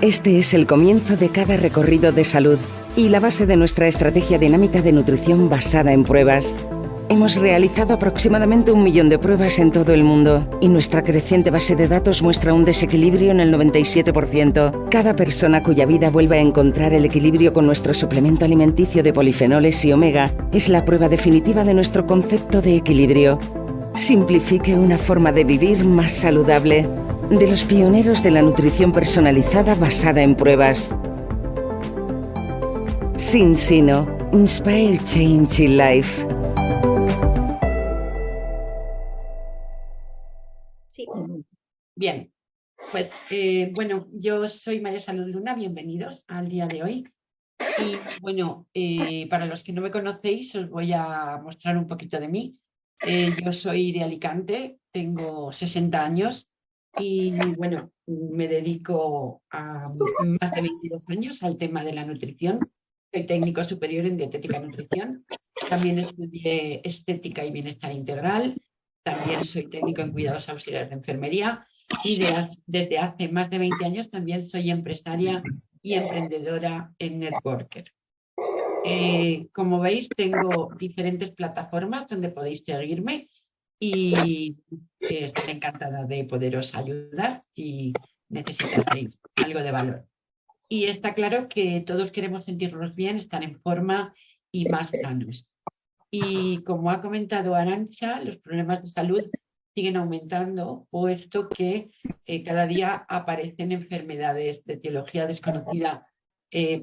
Este es el comienzo de cada recorrido de salud y la base de nuestra estrategia dinámica de nutrición basada en pruebas. Hemos realizado aproximadamente 1 millón de pruebas en todo el mundo y nuestra creciente base de datos muestra un desequilibrio en el 97%. Cada persona cuya vida vuelva a encontrar el equilibrio con nuestro suplemento alimenticio de polifenoles y omega es la prueba definitiva de nuestro concepto de equilibrio. Simplifique una forma de vivir más saludable. De los pioneros de la nutrición personalizada basada en pruebas. Sinsino. Inspire Change in Life. Sí. Bien, pues bueno, yo soy María Salud Luna, bienvenidos al día de hoy. Y bueno, para los que no me conocéis, os voy a mostrar un poquito de mí. Yo soy de Alicante, tengo 60 años y bueno, me dedico a más de 22 años al tema de la nutrición. Soy técnico superior en dietética y nutrición. También estudié estética y bienestar integral. También soy técnico en cuidados auxiliares de enfermería y desde hace más de 20 años también soy empresaria y emprendedora en Networker. Como veis, tengo diferentes plataformas donde podéis seguirme y estaré encantada de poderos ayudar si necesitáis algo de valor. Y está claro que todos queremos sentirnos bien, estar en forma y más sanos. Y como ha comentado Arantxa, los problemas de salud siguen aumentando, puesto que cada día aparecen enfermedades de etiología desconocida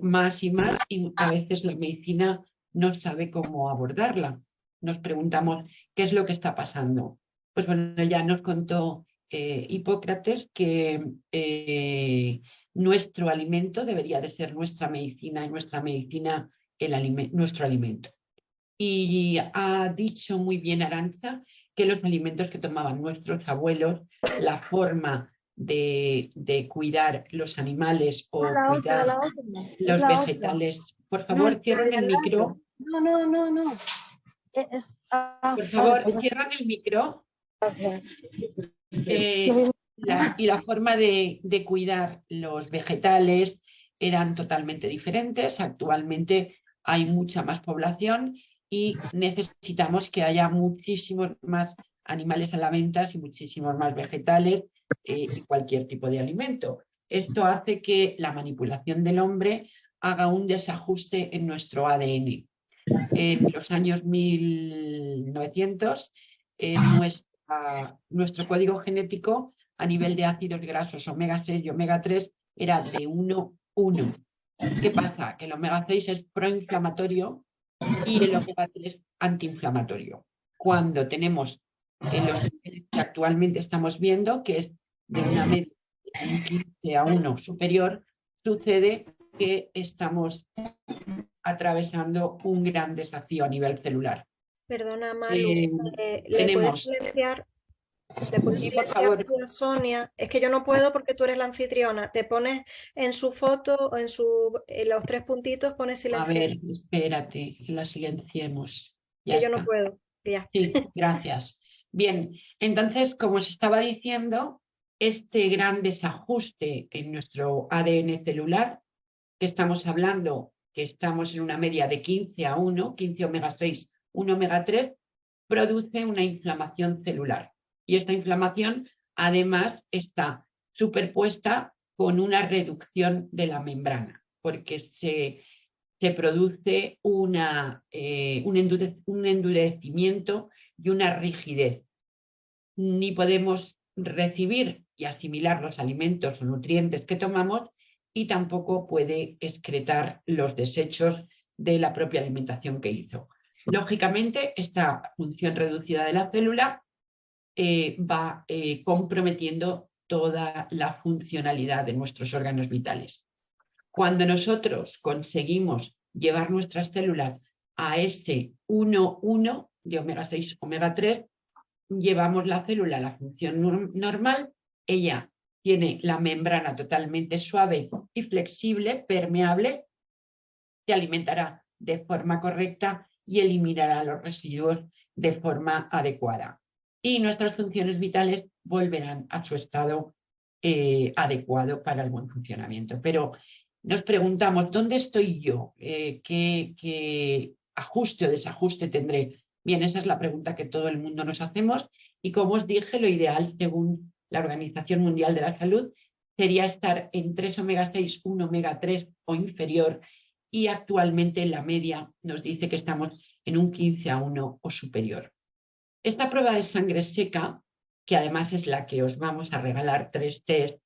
más y más, y a veces la medicina no sabe cómo abordarla. Nos preguntamos qué es lo que está pasando. Pues bueno, ya nos contó Hipócrates que nuestro alimento debería de ser nuestra medicina y nuestra medicina nuestro alimento. Y ha dicho muy bien Arantxa que los alimentos que tomaban nuestros abuelos, la forma de cuidar los animales o cuidar los vegetales. Por favor, cierren el micro. No. Por favor, cierran el micro. Y la forma de cuidar los vegetales eran totalmente diferentes. Actualmente hay mucha más población y necesitamos que haya muchísimos más animales a la venta y muchísimos más vegetales y cualquier tipo de alimento. Esto hace que la manipulación del hombre haga un desajuste en nuestro ADN. En los años 1900, nuestro código genético a nivel de ácidos grasos omega 6 y omega 3 era de 1,1. ¿Qué pasa? Que el omega 6 es proinflamatorio y el omega 3 antiinflamatorio. Cuando tenemos los niveles que actualmente estamos viendo, que es de una media de un 15:1 superior, sucede que estamos atravesando un gran desafío a nivel celular. Perdona, Malu, ¿le tenemos... puedes silenciar? ¿Le puedes Sí, por silenciar favor. a Sonia? Es que yo no puedo porque tú eres la anfitriona. Te pones en su foto o en los 3 puntitos, pones silenciar. A ver, espérate, que la silenciemos. Ya que yo está. no puedo. Ya. Sí, gracias. Bien, entonces, como os estaba diciendo, este gran desajuste en nuestro ADN celular, que estamos hablando, que estamos en una media de 15:1, 15 omega 6, 1 omega 3, produce una inflamación celular. Y esta inflamación, además, está superpuesta con una reducción de la membrana, porque se produce un endurecimiento y una rigidez. Ni podemos recibir y asimilar los alimentos o nutrientes que tomamos y tampoco puede excretar los desechos de la propia alimentación que hizo. Lógicamente, esta función reducida de la célula va comprometiendo toda la funcionalidad de nuestros órganos vitales. Cuando nosotros conseguimos llevar nuestras células a este 1,1 de omega 6, omega 3, llevamos la célula a la función normal, ella tiene la membrana totalmente suave y flexible, permeable, se alimentará de forma correcta y eliminará los residuos de forma adecuada. Y nuestras funciones vitales volverán a su estado adecuado para el buen funcionamiento. Pero nos preguntamos, ¿dónde estoy yo? ¿Qué ajuste o desajuste tendré? Bien, esa es la pregunta que todo el mundo nos hacemos y como os dije, lo ideal, según la Organización Mundial de la Salud, sería estar en 3 omega 6, 1 omega 3 o inferior y actualmente la media nos dice que estamos en un 15:1 o superior. Esta prueba de sangre seca, que además es la que os vamos a regalar 3 test,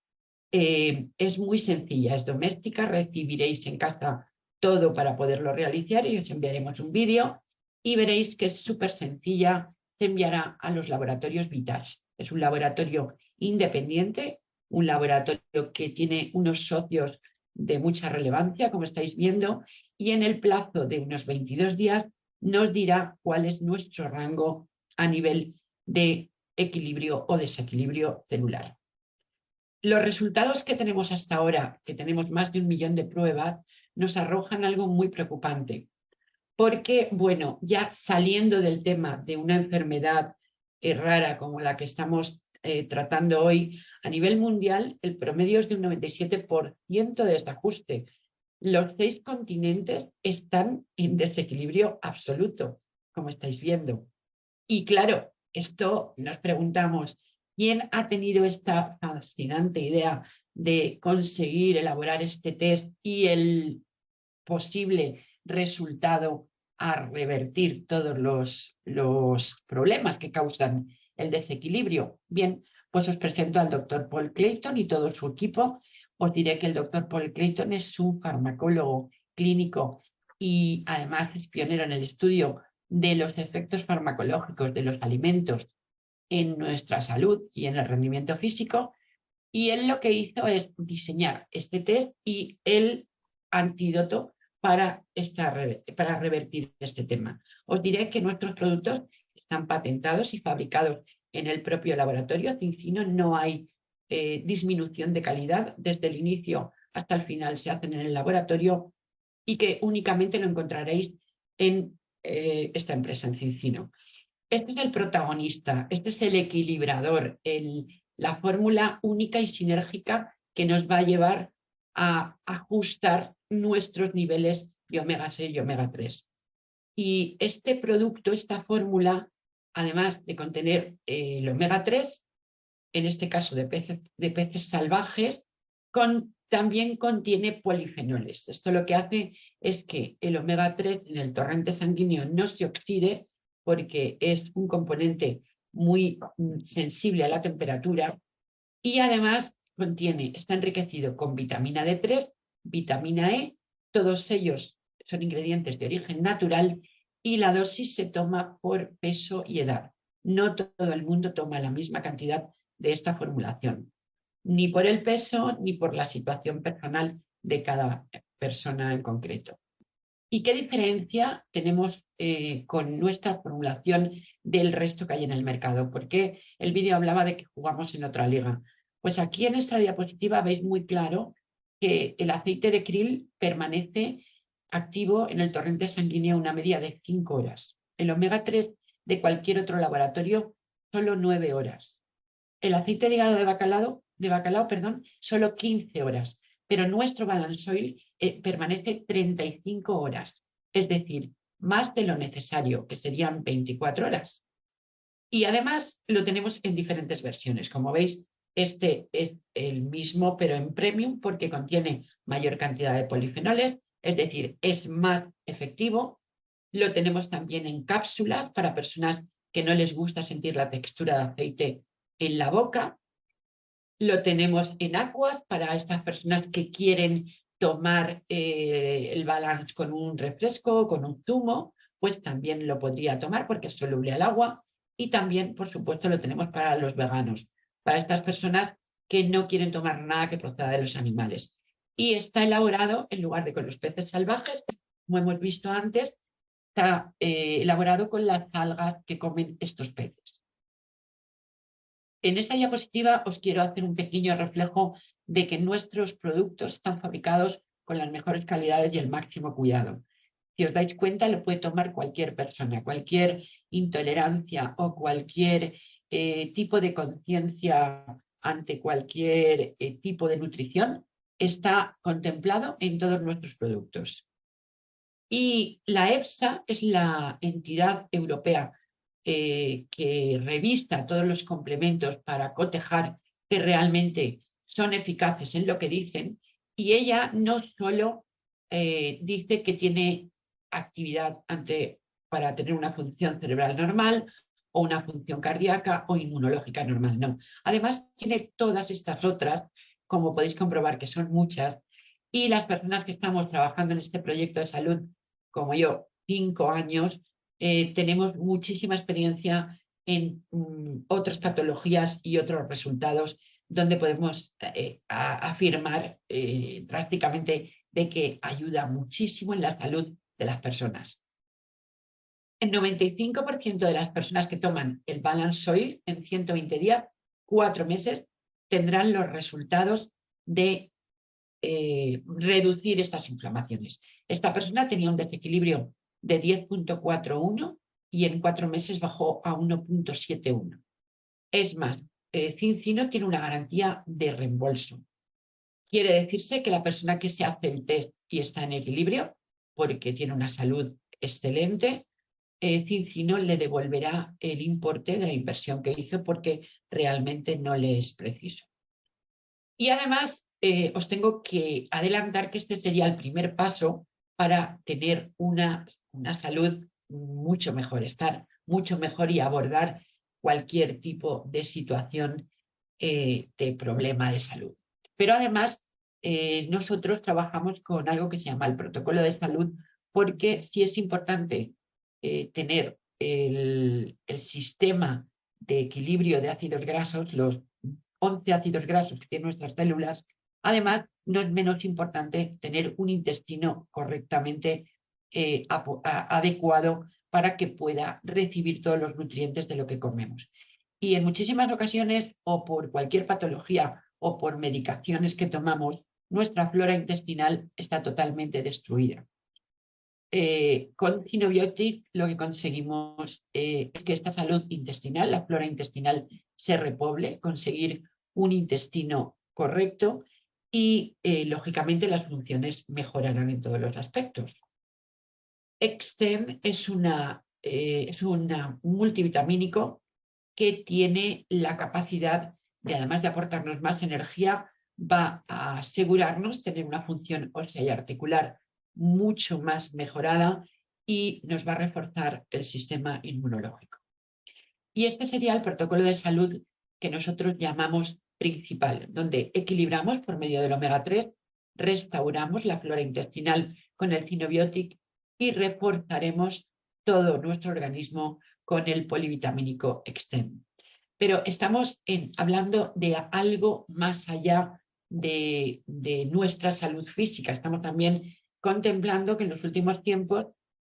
es muy sencilla, es doméstica, recibiréis en casa todo para poderlo realizar y os enviaremos un vídeo y veréis que es súper sencilla, se enviará a los laboratorios Visage. Es un laboratorio independiente, un laboratorio que tiene unos socios de mucha relevancia, como estáis viendo, y en el plazo de unos 22 días nos dirá cuál es nuestro rango a nivel de equilibrio o desequilibrio celular. Los resultados que tenemos hasta ahora, que tenemos más de 1 millón de pruebas, nos arrojan algo muy preocupante. Porque, bueno, ya saliendo del tema de una enfermedad rara como la que estamos tratando hoy, a nivel mundial el promedio es de un 97% de desajuste. Los 6 continentes están en desequilibrio absoluto, como estáis viendo. Y claro, esto nos preguntamos, ¿quién ha tenido esta fascinante idea de conseguir elaborar este test y el posible resultado a revertir todos los problemas que causan el desequilibrio? Bien, pues os presento al doctor Paul Clayton y todo su equipo. Os diré que el doctor Paul Clayton es un farmacólogo clínico y además es pionero en el estudio de los efectos farmacológicos de los alimentos en nuestra salud y en el rendimiento físico. Y él lo que hizo es diseñar este test y el antídoto para revertir este tema. Os diré que nuestros productos están patentados y fabricados en el propio laboratorio Cincino. No hay disminución de calidad desde el inicio hasta el final, se hacen en el laboratorio y que únicamente lo encontraréis en esta empresa, en Cincino. Este es el protagonista, este es el equilibrador, la fórmula única y sinérgica que nos va a llevar a ajustar nuestros niveles de omega 6 y omega 3. Y este producto, esta fórmula, además de contener el omega 3, en este caso de peces salvajes, también contiene polifenoles. Esto lo que hace es que el omega 3 en el torrente sanguíneo no se oxide porque es un componente muy sensible a la temperatura y además está enriquecido con vitamina D3, vitamina E, todos ellos son ingredientes de origen natural y la dosis se toma por peso y edad. No todo el mundo toma la misma cantidad de esta formulación, ni por el peso ni por la situación personal de cada persona en concreto. ¿Y qué diferencia tenemos con nuestra formulación del resto que hay en el mercado? Porque el vídeo hablaba de que jugamos en otra liga. Pues aquí en esta diapositiva veis muy claro que el aceite de krill permanece activo en el torrente sanguíneo una media de 5 horas. El omega 3 de cualquier otro laboratorio, solo 9 horas. El aceite de hígado de bacalao, solo 15 horas. Pero nuestro Balance Oil permanece 35 horas, es decir, más de lo necesario, que serían 24 horas. Y además lo tenemos en diferentes versiones. Como veis, este es el mismo, pero en premium, porque contiene mayor cantidad de polifenoles, es decir, es más efectivo. Lo tenemos también en cápsulas para personas que no les gusta sentir la textura de aceite en la boca. Lo tenemos en aguas para estas personas que quieren tomar el Balance con un refresco, con un zumo, pues también lo podría tomar porque es soluble al agua. Y también, por supuesto, lo tenemos para los veganos, para estas personas que no quieren tomar nada que proceda de los animales. Y está elaborado, en lugar de con los peces salvajes, como hemos visto antes, está elaborado con las algas que comen estos peces. En esta diapositiva os quiero hacer un pequeño reflejo de que nuestros productos están fabricados con las mejores calidades y el máximo cuidado. Si os dais cuenta, lo puede tomar cualquier persona, cualquier intolerancia o cualquier tipo de conciencia ante cualquier tipo de nutrición está contemplado en todos nuestros productos. Y la EFSA es la entidad europea que revista todos los complementos para cotejar que realmente son eficaces en lo que dicen, y ella no solo dice que tiene actividad para tener una función cerebral normal o una función cardíaca o inmunológica normal, no. Además tiene todas estas otras, como podéis comprobar que son muchas, y las personas que estamos trabajando en este proyecto de salud, como yo, 5 años, tenemos muchísima experiencia en otras patologías y otros resultados donde podemos afirmar prácticamente de que ayuda muchísimo en la salud de las personas. El 95% de las personas que toman el Balance Soil en 120 días, 4 meses, tendrán los resultados de reducir estas inflamaciones. Esta persona tenía un desequilibrio de 10.41 y en 4 meses bajó a 1.71. Es más, Cincino tiene una garantía de reembolso. Quiere decirse que la persona que se hace el test y está en equilibrio, porque tiene una salud excelente, Cincino le devolverá el importe de la inversión que hizo porque realmente no le es preciso. Y además, os tengo que adelantar que este sería el primer paso para tener una salud mucho mejor, estar mucho mejor y abordar cualquier tipo de situación de problema de salud. Pero además, nosotros trabajamos con algo que se llama el protocolo de salud, porque sí es importante tener el sistema de equilibrio de ácidos grasos, los 11 ácidos grasos que tienen nuestras células. Además, no es menos importante tener un intestino correctamente adecuado para que pueda recibir todos los nutrientes de lo que comemos. Y en muchísimas ocasiones, o por cualquier patología o por medicaciones que tomamos, nuestra flora intestinal está totalmente destruida. Con Cinobiotic lo que conseguimos es que esta salud intestinal, la flora intestinal, se repoble, conseguir un intestino correcto y, lógicamente, las funciones mejorarán en todos los aspectos. Extend es un multivitamínico que tiene la capacidad de, además de aportarnos más energía, va a asegurarnos tener una función ósea y articular mucho más mejorada y nos va a reforzar el sistema inmunológico. Y este sería el protocolo de salud que nosotros llamamos principal, donde equilibramos por medio del omega 3, restauramos la flora intestinal con el Cinobiotic y reforzaremos todo nuestro organismo con el polivitamínico Extend. Pero estamos hablando de algo más allá de nuestra salud física. Estamos también contemplando que en los últimos tiempos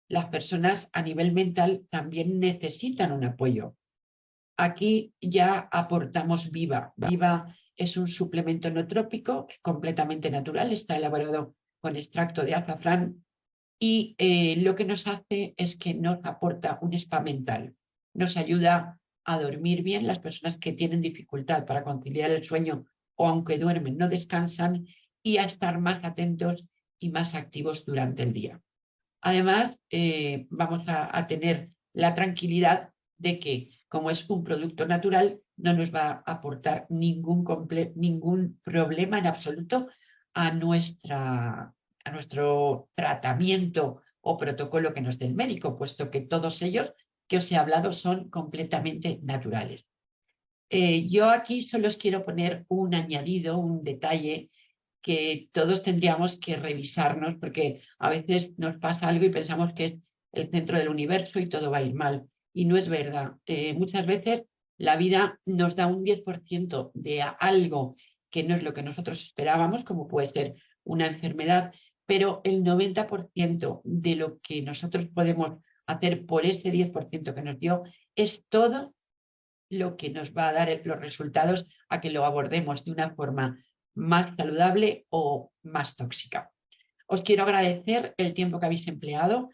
las personas a nivel mental también necesitan un apoyo. Aquí ya aportamos Viva. Viva es un suplemento nootrópico completamente natural, está elaborado con extracto de azafrán y lo que nos hace es que nos aporta un spa mental. Nos ayuda a dormir bien. Las personas que tienen dificultad para conciliar el sueño o aunque duermen no descansan, y a estar más atentos y más activos durante el día. Además, vamos a tener la tranquilidad de que, como es un producto natural, no nos va a aportar ningún problema en absoluto a nuestro tratamiento o protocolo que nos dé el médico, puesto que todos ellos que os he hablado son completamente naturales. Yo aquí solo os quiero poner un añadido, un detalle que todos tendríamos que revisarnos, porque a veces nos pasa algo y pensamos que es el centro del universo y todo va a ir mal. Y no es verdad. Muchas veces la vida nos da un 10% de algo que no es lo que nosotros esperábamos, como puede ser una enfermedad, pero el 90% de lo que nosotros podemos hacer por ese 10% que nos dio es todo lo que nos va a dar los resultados a que lo abordemos de una forma más saludable o más tóxica. Os quiero agradecer el tiempo que habéis empleado.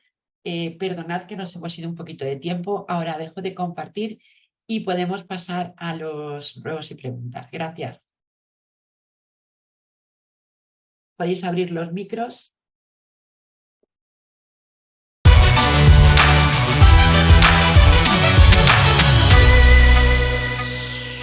Perdonad que nos hemos ido un poquito de tiempo. Ahora dejo de compartir y podemos pasar a los ruegos y preguntas. Gracias. Podéis abrir los micros.